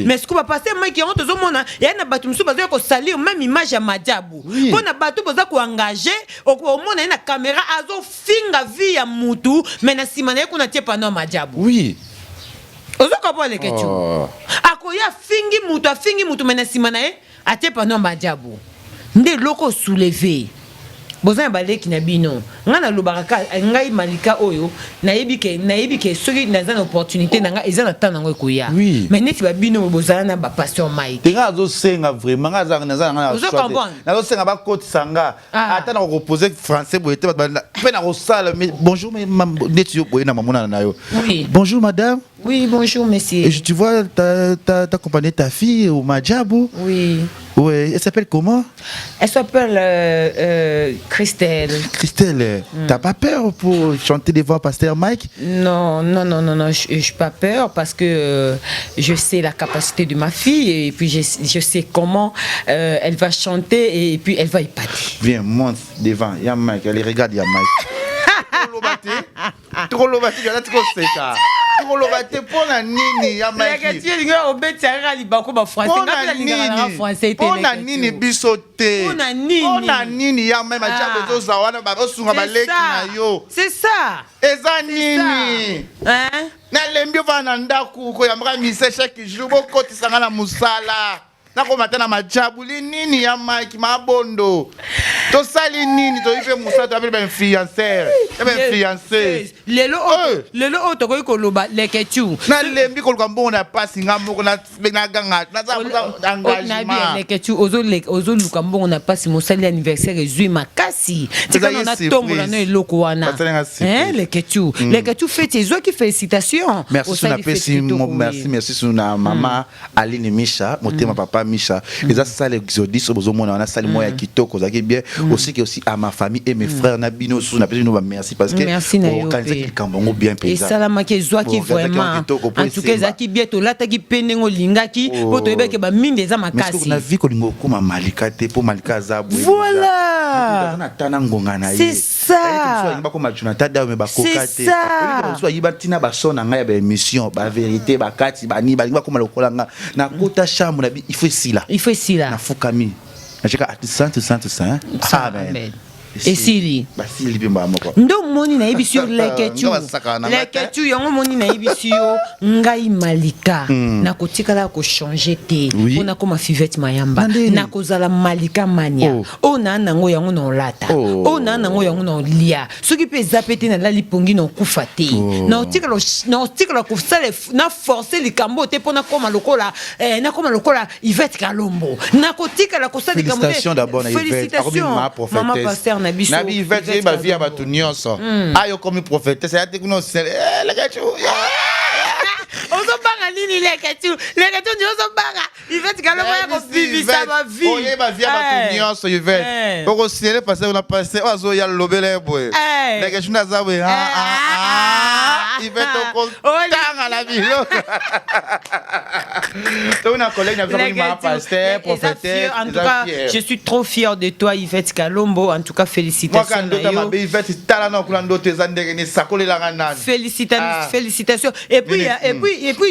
mais ce que va passer moi qui rentre zomona ya na batu musu bazo ko salir même image ya majabu pona batu boza ko engager au mona na caméra azo finga vie ya mutu mais na simana ko na tie pano majabu ozo ko pa le ketu akoya fingi mutu mais na simana a tie pano majabu nde loko soulever boza baleki na bino ngana lobaka ngai malika oyo nayebi ke soki naza na opportunité nanga eza na temps nango ekoya mais neti ba bino bozala na ba pasteur Mike tenga zo senga vraiment naza na nazo senga ba côte sanga ata na reposer français boyete ba pe na rosala mais bonjour neti yo boyena mamona na yo bonjour madame. Oui, bonjour monsieur. Et tu vois t'as accompagné ta fille au Majabu. Oui, elle s'appelle comment? Elle s'appelle Christelle. Christelle, t'as pas peur pour chanter des voix pasteur Mike? Non, je n'ai pas peur parce que je sais la capacité de ma fille et puis je sais comment elle va chanter et puis elle va épater. Viens, monte devant, il y a Mike, allez regarde, il y a Mike. Trop lobati, il y a trop seka. Trop lobati, pour la nini, il y a Mike. Pour la nini, bisoté. Pour la nini, il y a même c'est ça. Eza nini. Na lembio vananda kuko ya mga mise chaque jour boko tisanga na musala. Nako matana majabu li nini ya Mike mabondo. To sali nini to ife musala to apele ba influencer. Ba influencer. Lelo to ko ikoloba leketu. Na lembi ko lukambo na pasi ngamoko na ganga na za engagement. Na bien leketu ozo lukambo na pasi musali anniversaire ezui makasi. Tika na tombola no eloko wana. Leketu fête ezo ki félicitations. Merci suna mama Aline Misha, motema papa Misha. Eza sala exodus ozo mona na sali moya kitoko zaki bien aussi que aussi à ma famille et mes frères na bino sous na bino merci parce que organiser ki kambongo bien paysan. Et salama ke zwa ki vraiment en tout cas zaki bien to lata ki penengo lingaki poto ebeke ba minde za makasi. Mais on a vu ko lingo kuma malika te po malika zabu. Voilà. C'est ça. C'est ça. Soit yiba tina ba sona nga ya ba émission ba vérité ba kati ba ni ba linga kuma lokola nga na kota chambre na bi il faut si là na fukami na cheka tout ça amen. Et Sili Basili bimba moko ndo moni na ebisio leketu yango moni na ebisio ngai malika na kotikala ko changer te ona koma fivette mayamba na kozala malika mania ona nango yango na lata ona nango yango na lia soki pe zapete na lali pongi na kufa te na otikala ko sale na forcer likambo te pona koma lokola Yvette Kalombo na kotikala ko sale likambo. Félicitations d'abord na Yvette maman pasteur Nabi Yvette ba via ba tunyoso ayo comme prophète c'est ate kuno la gachu ozo banga nini leketu ndio ozo banga Yvette Kalombo ya ko vivisa ba vie oye ba via ba tunyoso Yvette boko siele passer on a passé ozo ya lobele boy leketu na zawe Yvette ko tanga la vie toi une collègue n'a pas pasteur prophète en tout cas je suis trop fier de toi Yvette Kalombo en tout cas félicitations félicitations et puis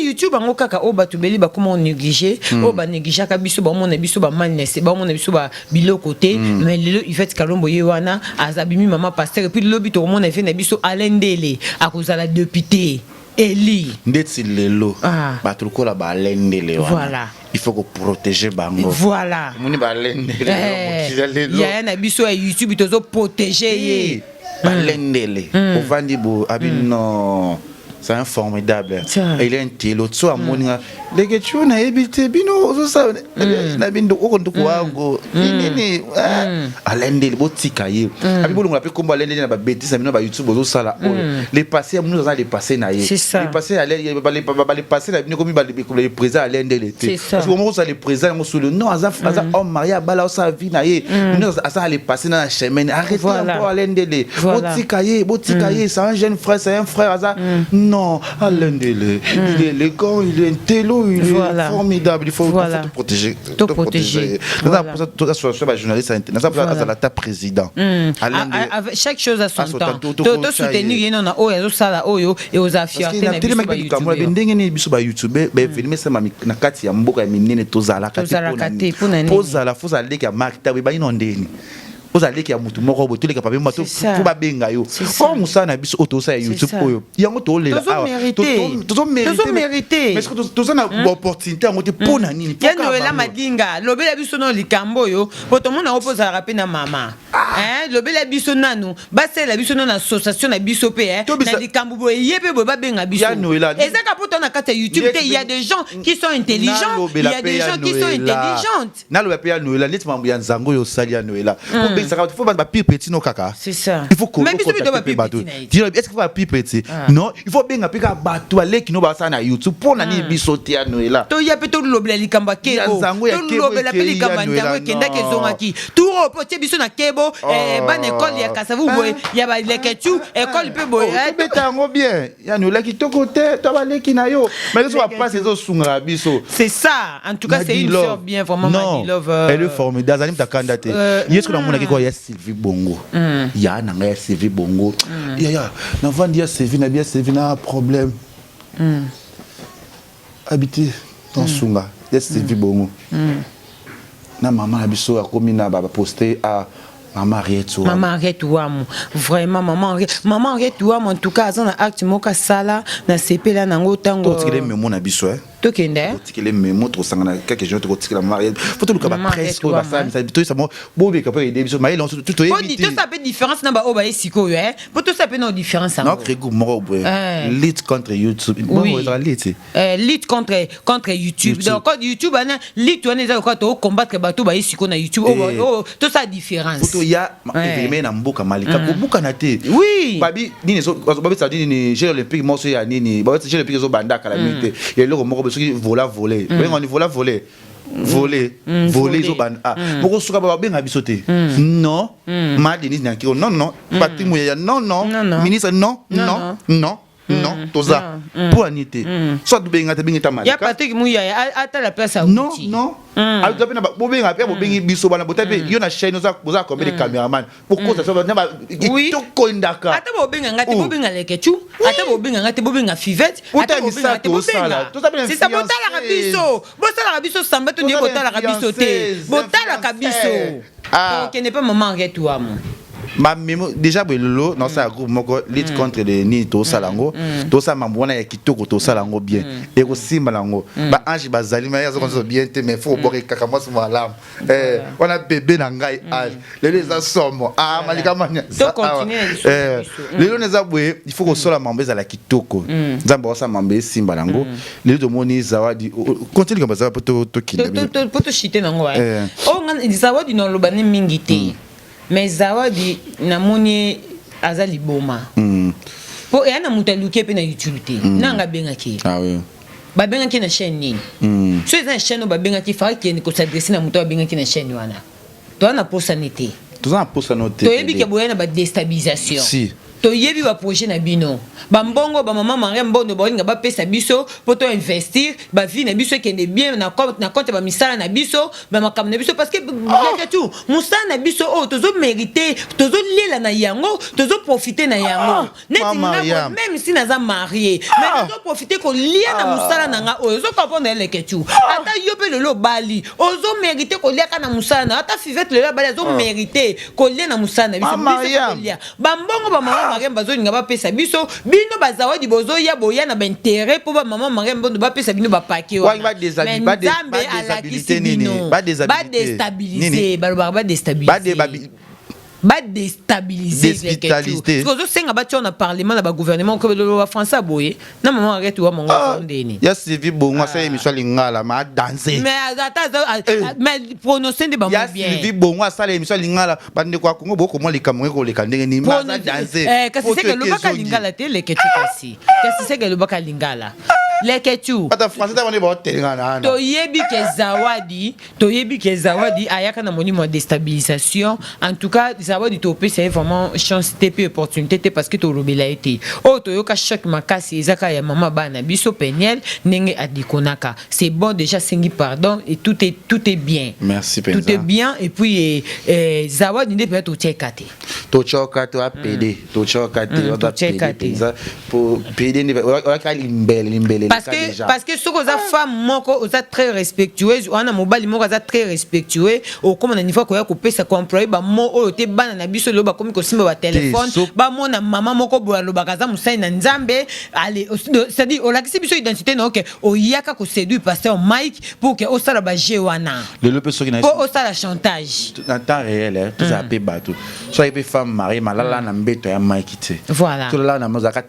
YouTube en okaka o batubeli ba comment négliger o ba négliger ka biso ba mona biso ba malness ba mona biso ba bilo côté mais le Yvette Kalombo yewana azabimi maman pasteur et puis lobi to mona fait na biso alendele akozala député Eli ndeti lelo batrukola ba alendele wana voilà il faut que protéger bango voilà moni ba alendele ya na biso ya YouTube tozo protéger ye balendele ovandi bo abino c'est un formidable il est un télo so amoninga leke tu na ebite bino zo sa na bindo okonduko wango nini alendele botika ye abi bolongo la pe komba alendele na ba bêtise bino ba YouTube zo sala les passés nous allons les passer na ye les passés aller ba les passer na bino comme ba les présents alendele parce que moment ça les présents mo solo non aza homme marié bala sa vie na ye nous asa les passer na chemin arrêtez encore alendele botika ye c'est un jeune frère c'est un frère aza non alendele il est élégant il est intello il est formidable, il faut te protéger. Te protéger. Tout ça, les journalistes internationaux, ça la président. Chaque chose a son temps. Tout soutenu, il y en a et aux affaires. Parce que la télé, YouTube, filmer ça, na kati ya mboka ya minene tozala kati pozala foza leka marketer ba inondeni ozali ki ya mutu moko bo tuleka pa bemba to fo ba benga yo o musana biso otosa ya YouTube oyo yango to lela tozo mériter mais tozo na opportunité yango te pona nini ya noela madinga lobela biso no likambo yo poto mona opoza rapi na mama lobela biso nanu basela biso na association na biso pe na likambo bo yebe bo ba benga biso ezaka poto na kata YouTube te il y a des gens qui sont intelligents il y a des gens qui sont intelligentes na lo ya noela net mambo ya nzango yo sali ya noela il faut pas pire petit no kaka c'est ça il faut que est-ce qu'il faut pas pire petit non il faut bien apika bato aleki no ba sa na YouTube pour na ni bisote ya noela to ya peto lobela likamba kebo to lobela pe likamba ntango kenda kezongaki turo pote biso na kebo ban école ya kasavu boy ya ba leketu école pe boy beta ngo bien ya noela kitoko te to ba leki na yo mais ça va pas ces sunga biso c'est ça en tout cas c'est une sœur bien vraiment Madi Love elle est formidable zalim ta candidate est-ce que na mona ko ya Sylvie Bongo ya na ya Sylvie Bongo ya na vandi ya Sylvie na bien Sylvie na problème habiter dans Sunga ya Sylvie Bongo na maman na biso ya komi na ba poster à Maman arrête ouamu vraiment maman arrête ouamu en tout cas azana acte moka sala na sepela nango tango to tikele memo na biso to kende tikele memo to sangana quelque chose to tikela mariage faut to ka ba presse ko ba femme ça to ça mo bobe ka pe biso mais tout to éviter to ça peut différence na ba o ba esiko yo pour to ça peut no différence non crégo mo lutte contre YouTube bon lutte contre YouTube donc YouTube ana lutte on est quoi to combattre ba to ba esiko na YouTube to ça différence ya événement na mboka malika ko buka na te oui babi nini so babi ça dit ni Jeux olympiques mo so ya nini babi Jeux olympiques zo banda kala mite et le moko so ki voler on y voler zo banda moko suka ba benga bisote non ma Denise na kiro non Patrick Mouya non ministre non toza pour anité soit benga te benga malika ya Patrick Mouya ata la place à non a tu pena bobenga pe bobengi biso bana botape yo na chaîne oza comme des caméraman pourquoi ça va na to koindaka ata bobenga ngati bobenga leketu ata bobenga ngati bobenga fivette ata bobenga ngati bobenga c'est ça botala biso samba to ndiye botala biso te botala biso donc n'est pas maman arrête toi mon ma déjà belolo dans ça groupe moko lutte contre les ni to salango to sa mambona ya kitoko to salango bien et ko simbalango ba ange bazali mais yazo konso bien te mais faut boire kaka moi sur malam on a bébé na ngai âge les asomo malika manya to continuer les les abwe il faut ko sola mambeza la kitoko nzamba sa mambe simbalango les to moni zawadi continue comme ça pour to kinda pour to chiter nango o ngani zawadi no lobani mingi te mais zawadi namoni azali boma po yana mutaluke pe na YouTube te nanga benga ki ba benga ki na chaîne nini so eza chaîne ba benga ki fa ki ko s'adresser na muto ba benga ki na chaîne wana to ana posanité to yebi ke boyana ba déstabilisation si to yebi ba projet na bino ba mbongo ba mama mangé mbono bolinga ba pesa biso poto investir ba vie na biso kende bien na compte ba misala na biso ba makam na biso parce que tout musala na biso tozo mériter tozo lela na yango tozo profiter na yango même si naza marié mais tozo profiter ko lia na musala na nga ozo comprendre le tout ata yo pe le bali ozo mériter ko lia na musala na ata fivette le bali ozo mériter ko lia na musala na biso ba mbongo ba mama maremba zo nga ba pesa biso bino bazawadi bozo ya boya na ba intérêt pour ba maman maremba ba pesa bino ba paquet wa ba déstabiliser ba déstabiliser ba déstabiliser les questions parce que senga ba tona parlement na ba gouvernement ko le français boye na maman arrête wa mongo fondeni ya Sylvie Bongo ça émission lingala ma danser mais mais prononcer de ba bien ya Sylvie Bongo ça l'émission lingala bande kwa Congo boko mo likamwe ko leka ndenge ni ma danser kasi c'est que le baka lingala te les questions kasi c'est que le baka lingala les questions ata français ta bande ba telingana to yebi ke zawadi ayaka na monument de déstabilisation en tout cas zawadi topé c'est vraiment chance et opportunité parce que to robela été to yoka choc makasi ezaka ya mama bana biso Peniel nenge adikonaka c'est bon déjà sengi pardon et tout est bien merci Penza tout est bien et puis zawadi ne peut être tchekate to choka to apd to choka te Penza pour pd ne ka limbele parce que ce que za femme moko za très respectueuse ona mobali moko za très respectueux au comme na niveau ko ya ko pesa ko employé ba mo oyo te bana na biso lo ba komi ko simba ba téléphone ba mona mama moko bo lo bakaza musai na nzambe allez c'est-à-dire o la biso identité na OK o yaka ko séduire pasteur Mike pour que o sala ba jewana le lope so ki na o sala chantage en temps réel tout ça pe bateau so y pe femme mariée malala na mbeto ya Mike te voilà tout là na mozaka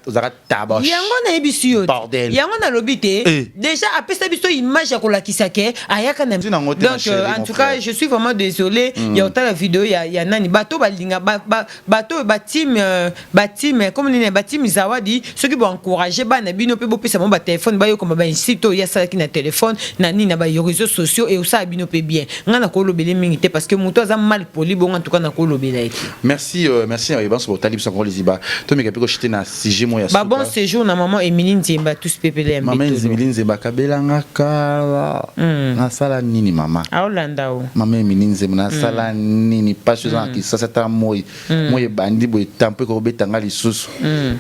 tabash yango na ebisi yo bordel yango na lobité déjà après ça biso image ya ko lakisa ke ayaka na donc en tout cas je suis vraiment désolé il y a autant la vidéo il y a nani bato balinga bato ba team comme ni ba team zawadi ceux qui vont encourager bana bino pe bo pesa mo ba téléphone ba yo comme ba incito ya sala ki na téléphone nani na ba réseaux sociaux et ça bino pe bien ngana ko lobele mingi parce que muto za mal poli bon en tout cas na ko lobela merci bon so talib so ko liziba to me kapiko chite na CG mo ya ba bon séjour na maman Emilie Nzemba tous pepele maman Emilie Nzemba kabelanga kala na sala nini mama aolanda o maman Emilie Nzemba na sala nini pas chose qui ça c'est un moi bandi boy tampe ko betanga lisusu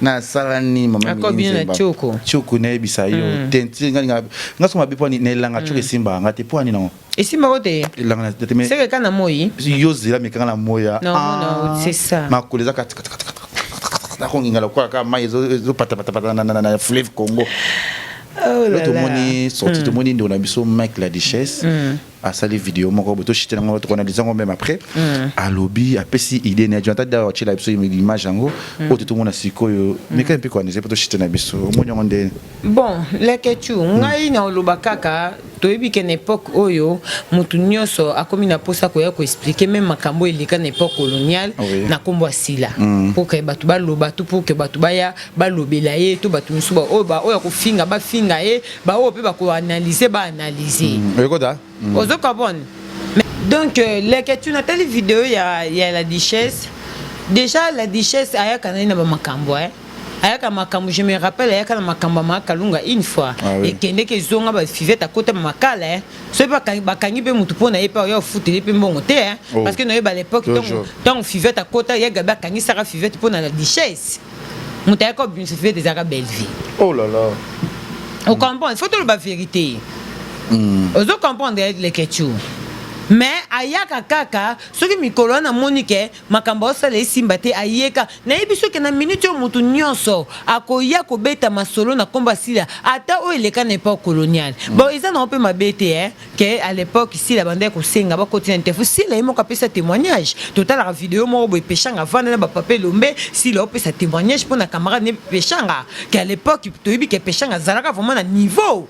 na sala nini maman Emilie Nzemba choko na ebisa yo tenti ngaso mabipo ni nelanga choko simba ngate po ani no ici marote langa tete c'est que kana moi yo zela mekanga na moya non c'est ça makoleza kata na konginga lokwa ka mai zo pata na fleuve Congo. Oh là là. Tout le monde sorti, tout le monde est dans la biso Mike la Duchesse. À ça les vidéos, moi quand je t'ai on a dit même après. À lobby, après si idée n'est pas d'avoir acheté la biso image en haut. Tout le monde a siko mais quand un peu quoi, c'est pas acheter la biso. Bon, les questions, ngai na lobakaka, to ebi qu'en époque oyo, mutu nyonso akomi na posa ko ya ko expliquer même makambo elika na époque coloniale na kombo asila. Pour que batu ba loba tout pour que batu ba ya ba lobela ye to batu musuba o ba o ya ko finga ba finga e ba o pe ba ko analyser ba analyser. Ozo comprendre. Donc les questions na telle vidéo il y a la Duchesse. Déjà la Duchesse aya kana na ba makambo ayaka makambo je me rappelle ayaka na makambo makalunga une fois et kende ke zonga ba fivete à côté makala so ba kangi pe mutu pona epa yo futeli pe mbongo te parce que no ba l'époque donc fivete à côté ya gaba kangi sara fivete pona la Duchesse mutu ayaka bien fivete des arabes belle vie. Oh là là. On comprend, il faut tout la vérité. On doit comprendre les questions. Mais ayaka kaka soki mikolo na monike makambo sala esimbate ayeka na ebiso ke na minute yo mutu nyonso akoya ko beta masolo na komba sila ata o eleka na époque coloniale. Bon ils en ont peu mabete que à l'époque ici la bande ko senga ba continent interfo si la mo ka pesa témoignage total la vidéo mo bo pechanga vana na ba papé lombe si la pesa témoignage pour na camarade ne pechanga que à l'époque to yebi ke pechanga zalaka vraiment na niveau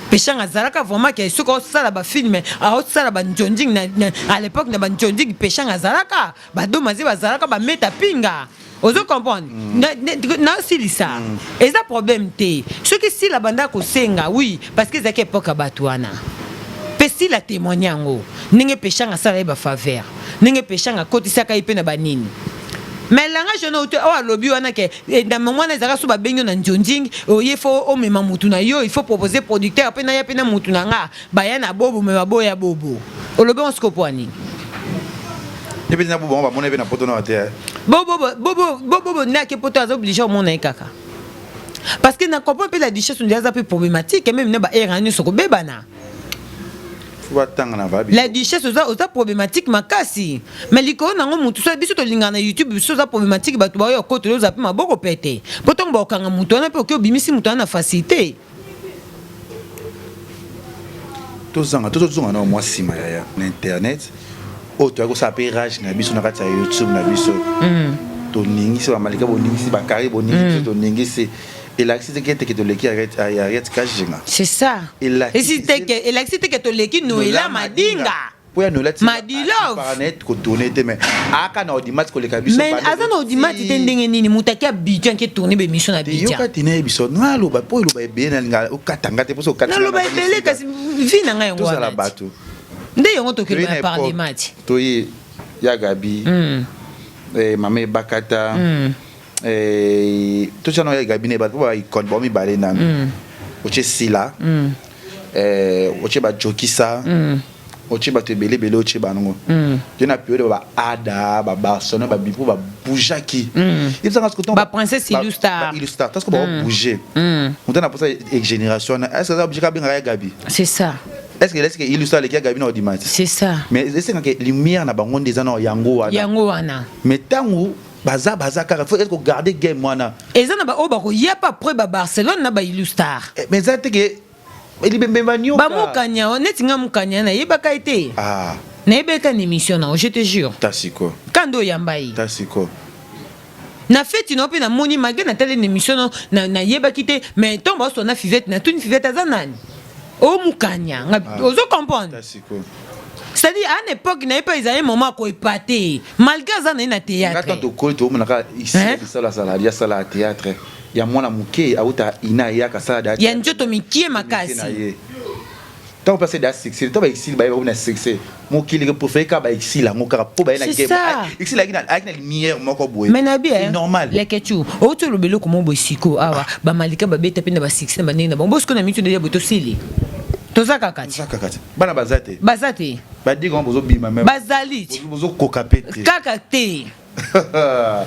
Pechanga zalaka vraiment que ce qu'on ça là ba film à haute ça là ba njonding à l'époque na ba njonding pechanga zalaka ba domaze ba zalaka ba meta pinga ozo comprendre na si ça et ça problème té ce qui si la banda ko senga oui parce que zaki époque batuana pesi la témoignango ninge pechanga ça là ba faveur ninge pechanga kotisaka ipe na banini. Mais langa je n'ai pas lobby wana ke dans moment na zaka so ba benyo na njonding o il faut o mema mutu na yo il faut proposer producteur après na ya pena mutu na nga ba ya na bobo me baboya bobo o lobby on scope ani et puis na bobo on va mona na poto na terre bobo na ke poto azo obligé mon na kaka parce que na comprend pas la Duchesse on déjà un peu problématique et même na ba erani soko bebana. La Duchesse oza problématique makasi mais liko nango mutu so biso to linga na YouTube biso za problématique batu ba yo koto zo zapi maboko pete potom ba okanga mutu na pe ko bimisi mutu na facilité to zanga na moi sima ya na internet oh tu as ça appelé rage na biso na kati ya YouTube na biso to ningisi ba malika bo ningisi ba kari bo ningisi to ningisi et l'accident qui était que le qui arrête kajinga c'est ça et si t'es que et l'accident que to leki no ila madinga pour ya no lati madilove paranet ko tourner te mais aka na audimat ko le kabiso mais azana audimat te ndenge nini mutaki abidjan qui tourner be mission na bidjan yo katine biso na lo ba po lo ba be na linga o katanga te poso katanga na lo ba bele kasi vina ngai ngwa to la bato nde yongo to ke ba parler mati to yi ya Gabi mama bakata tout ça non ya Gabi ne ba po ba kon bo mi balé nan oche sila oche ba jokisa oche ba te belé oche ba ngo je na période ba ada ba Barcelone ba bipo ba boujaki il ça que ba princesse illustar parce que ba bouger on t'a pour ça génération est-ce que ça obligé ka bien Gabi c'est ça est-ce que illustre les gars Gabi na dimanche c'est ça mais est-ce que lumière na bango des ana yango wana mais tango baza kaka faut être garder game wana ezana ba oba ko ya pas près ba Barcelone na ba illustar mais ça te que il bembe manio ba mukanya neti nga mukanya na yeba kaite na yebeka ni mission na je te jure tasiko kando yambai tasiko na fête no pe na moni magé na tele émission na yeba kite mais tomba so na fivette na tuni fivette azanani o mukanya ozo comprendre c'est-à-dire à une époque n'a pas eu un moment ko épaté malgré ça na théâtre quand to ko to monaka ici ça la salle ya sala théâtre ya mwana muke auta ina ya kasala da ya njoto mikie makasi tant passer da succès tant ba ici ba na succès mo kili ko pour faire ka ba ici la mo ka po ba na game ici la gina avec na lumière moko boy mais na bien normal les ketu o to lobelo ko mo bosiko awa ba malika ba beta pe na ba succès ba nina bon bosko na mitu de ya boto sili tozaka kati bana bazate ba di ko bozo bima même bazali bozo koka pete kaka te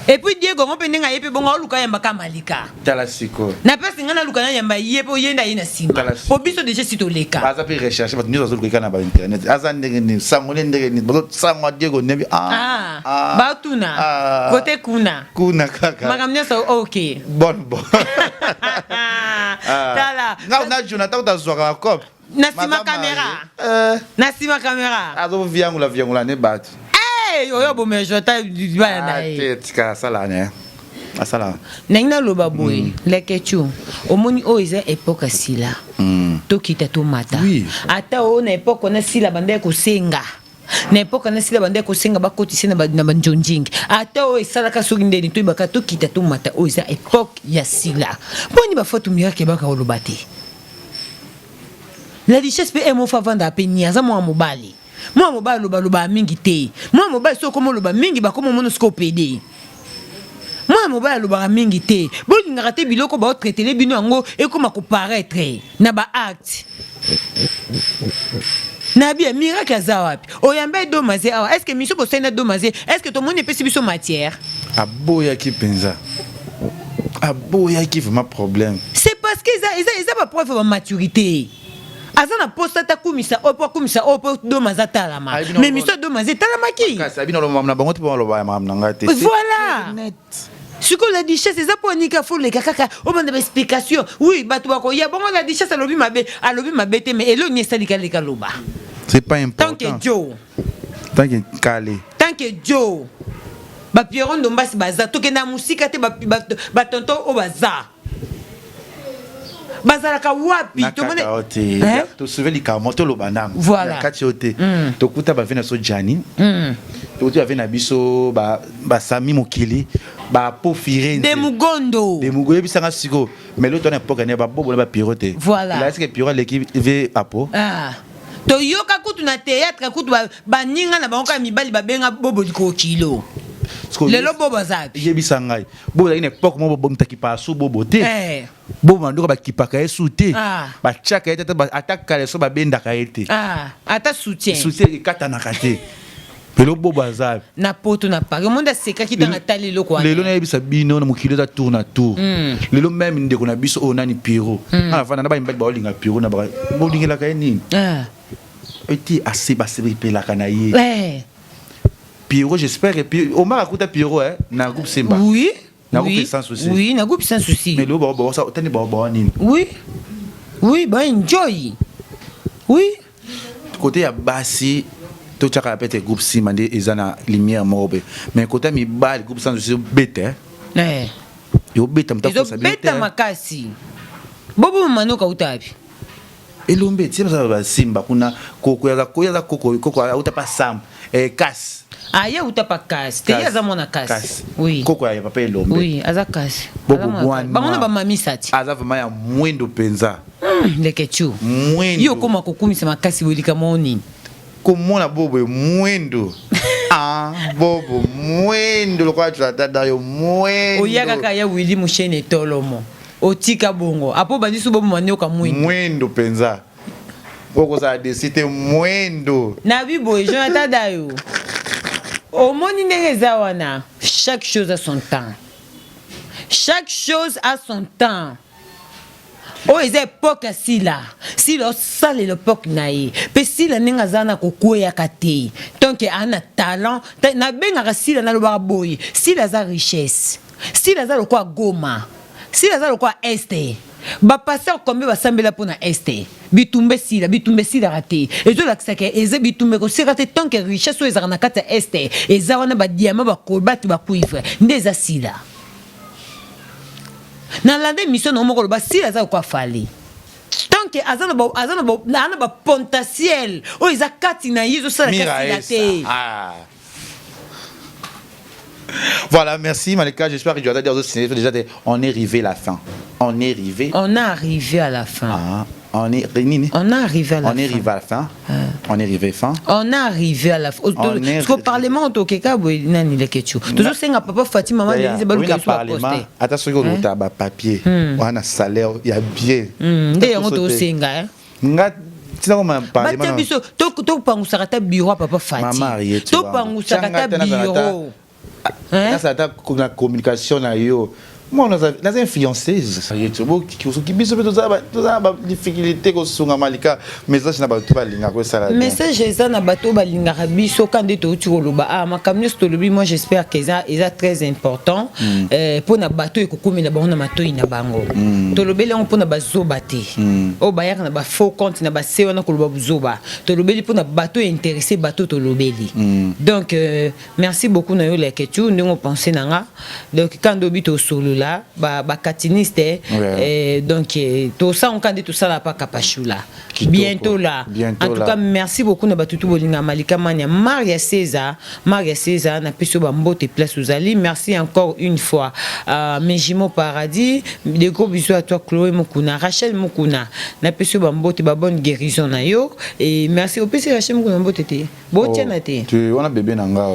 et puis Diego on peut ninga yepe bonga luka yamba kamalika tala siko na pesi ngana luka na yamba yepe yenda ina simba po biso déjà sito leka baza pe recherche ba nizo luka na ba internet aza ndenge ni sangole ndenge ni bozo sangwa Diego nebi batuna côté kuna kaka makamnya so OK bon tala na Jonathan utazwaka cop na sima caméra azo viangula ne bat oyo bo me jota ba na tika sala ne asala nengna loba boy lekechu omoni o eza époque sila to kita to mata ata o na époque na sila bande ko senga na époque na sila bande ko senga bakotisi na banjonjing ata o esalaka soki ndeni to ibaka to kita to mata o eza époque ya sila poni ba foto miracle baka loba te la richesse peut être mon favant d'apeni aza mo mobali moi mobali loba mingi te moi mobali so komo loba mingi ba komo monoscope PD moi mobali loba mingi te bolinga te biloko ba traiter bino yango et comment ko paraître na ba acte na bien miracle azawapi oyamba domaze awa est-ce que miso ko sena domaze est-ce que to moni pesi biso matière aboya ki penza aboya ki vraiment problème c'est parce que ils a pas preuve de maturité azana posta ta kumisa opo do mazata la ma mais miso do mazata la maki kasi bino lo mamna bango te lo ba mamna ngate voilà siko la richesse eza ponika fo le kaka o banda explication oui batu bako ya bongo la richesse alobi mabe te mais elo ni salika le kaloba c'est pas important tant que Joe ba Pierron Dombasi baza to kena musika te ba tonto o baza bazalaka wapi to mone to souvenir ka moto lo banango voilà kati ote to kuta ba vena so jani to tu avena biso ba sami mokili ba po firenze de mugondo bisanga siko mais l'autre on époque ne ba bobo ba pirote voilà là est-ce que pirote l'équipe ve apo to yoka kutu na théâtre kutu ba ninga na bango ka mibali ba benga bobo liko kilo lelo bobo zapi yebisa ngai bobo na époque mo bobo mtaki pa so bobo te bobo mandoko ba kipaka esu te ba chaka ete ba attaque le so ba benda ka ete ata soutien kata na kate pelo bobo zapi na poto na pa monde seka ki tanga tali loko wana lelo na yebisa bino na mokilo za tour na tour lelo même ndeko na biso o nani Pierrot na fana na ba mbali ba olinga Pierrot na ba bodingela ka nini eti assez ba se pela kana ye Pierrot, j'espère que Pierrot, Omar a écouté Pierrot na groupe Simba. Oui. Na groupe sans souci. Oui, na groupe sans souci. Mais là ça tani ba nini. Oui. Oui, ba enjoy. Oui. Côté ya Bassi to chaka pete groupe Simande ezana lumière mobe mais côté mi bal groupe sans je bête yo bête mta ko sabete beta makasi bobo manuka utapi elombe tima ba simba kuna koko ya koko utapa sam kas aya utapa kas te yaza mona kas oui koko ya papa elombe oui aza kas bobo bwana bangona ba mamisati aza vraiment ya mwendo penza lekechu mwendo yo koma kokumisa makasi bolika moni komona bobo mwendo bobo mwendo lokwa tata yo mwendo oyaka ka ya Willy Mushene tolomo otika bongo apo bandisu bobo manioka mwendo penza boko za desite mwendo na bibo Jonathan Dayo au moni ndenge wana chaque chose a son temps, chaque chose a son temps. Oh, ils époque si là, si le sale l'époque naïe, puis si la nenga zana kokoya kate, tant que ana talent, na benga si la na lo barboy, si la za richesse, si la za lo kwa goma, si la za lo kwa este. Ba passer combien va sambela pour na este bitumbe sila raté et tout là que ça que eze bitumbe ko si raté tant que richesse so ezana kata este eza wana ba diamant ba kolbat ba cuivre ndeza sila na lande mission no moko ba sila za kwa fali tant que azana ba potentiel o eza kati na yezo sala ka sila te. Voilà, merci Malika. J'espère que tu vas dire aux cinémas déjà on est arrivé à la fin. On est arrivé. On est arrivé à la fin. On est arrivé à la fin. On est arrivé à la fin. On est arrivé fin. On est arrivé à la fin. Parce qu'au Parlement, au Keka, nani le kechu. Toujours c'est un papa Fatima maman Denise Balou qui soit posté. Attention que tu as papier. On a salaire, il y a bien. D'ailleurs on te osenga. Nga Batia biso to pangusaka ta bureau papa Fatima. To pangusaka ta bureau. Là, ça a la communication là yo. Moi on a influencé ça y est qui biso tout ça difficulté ko sunga Malika message na bato ba linga ko sala. Message eza na bato ba linga biso quand de to tsholoba makamyo stolobi moi j'espère que ça est très important pour na bato ekokomela ba na matoi na bango. Tolobeli on pour na bazoba te. O ba yaka na ba faux compte na ba sewa na koloba buzoba. Tolobeli pour na bato intéressé bato tolobeli. Donc merci beaucoup na yo la ketu ndingo penser nanga. Donc quand dobi to solo là ba katiniste donc tout ça on candidat tout ça là pas capachula bientôt là en tout cas merci beaucoup na batutu bolinga Malika Mania Maria César na peso ba mbote place aux ali merci encore une fois Mejimo Paradis de gros bisous à toi Chloé Mukuna Rachel Mukuna na peso ba mbote ba bonne guérison na yo et merci au PC Rachel Mukuna mbote te bo tiana te tu on a bébé nanga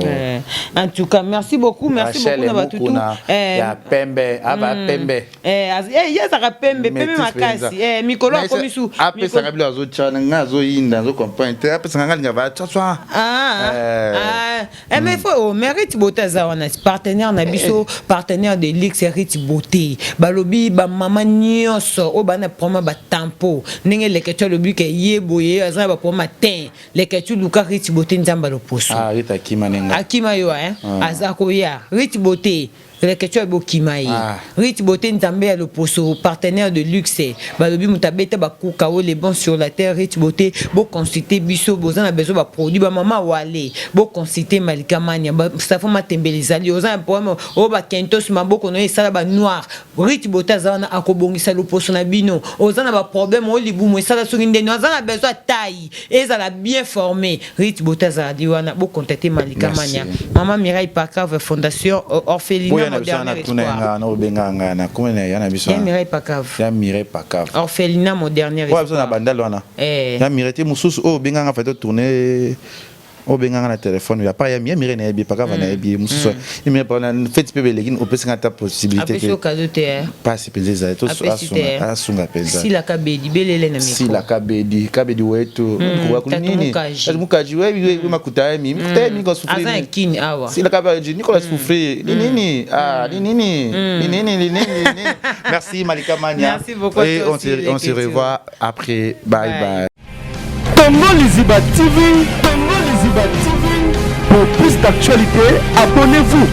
en tout cas merci beaucoup na batutu ya pembe aba pembe yeza pembe makasi mikolo akomisu apesa kabila azochana ngazo yinda zo comprendre apesa nganga linga va tswa mais faut mérite beauté za wana partenaire na biso partenaire de Lix Rite Beauté balobi ba mama nyonso o bana proma ba tampo ndenge leketo lobi ke yeboye azana ba proma ten leketo luka Rite Beauté nzamba lo poso Rite Akima nenga Akima yo azako ya Rite Beauté le question est Bokimaï. Rite Beauté Nzambé le poso partenaire de luxe. Balobi mutabeta ba kukao les bons sur la terre Rite Beauté bo consulter biso bozan a besoin ba produit ba mama wale bo consulter Malika Mania ba safo matembelizali ozan problème o ba kentos maboko no esala ba noir Rite Beauté zana akobongisa le poso na bino ozan ba problème o libu mo esala sunginde no zana besoin taille ezala bien formé Rite Beauté za diwana bo contacter Malika Mania Maman Mireille Pacave Fondation Orphelinat Moderne Espoir. Mireille Pacave. Orphelinat Moderne Espoir. Ya Mireille Moussous o benganga fait tourner o benganga na téléphone ya pas ya Mireille na bi Pacave na bi Moussous. Il me prend une fait peu belégine o peut ta possibilité que pas si penser to asunga penza. Si la kabedi belele na miko. Si la kabedi wetu kwa kunini. Mukaji wewe makuta mi ko souffrir. Azan kini awa. Si la kabedi Nicolas souffrir. Nini Merci Malika Mania. Merci beaucoup. Et on se revoit après. Bye bye. Congo Liziba TV, pour plus d'actualités, abonnez-vous.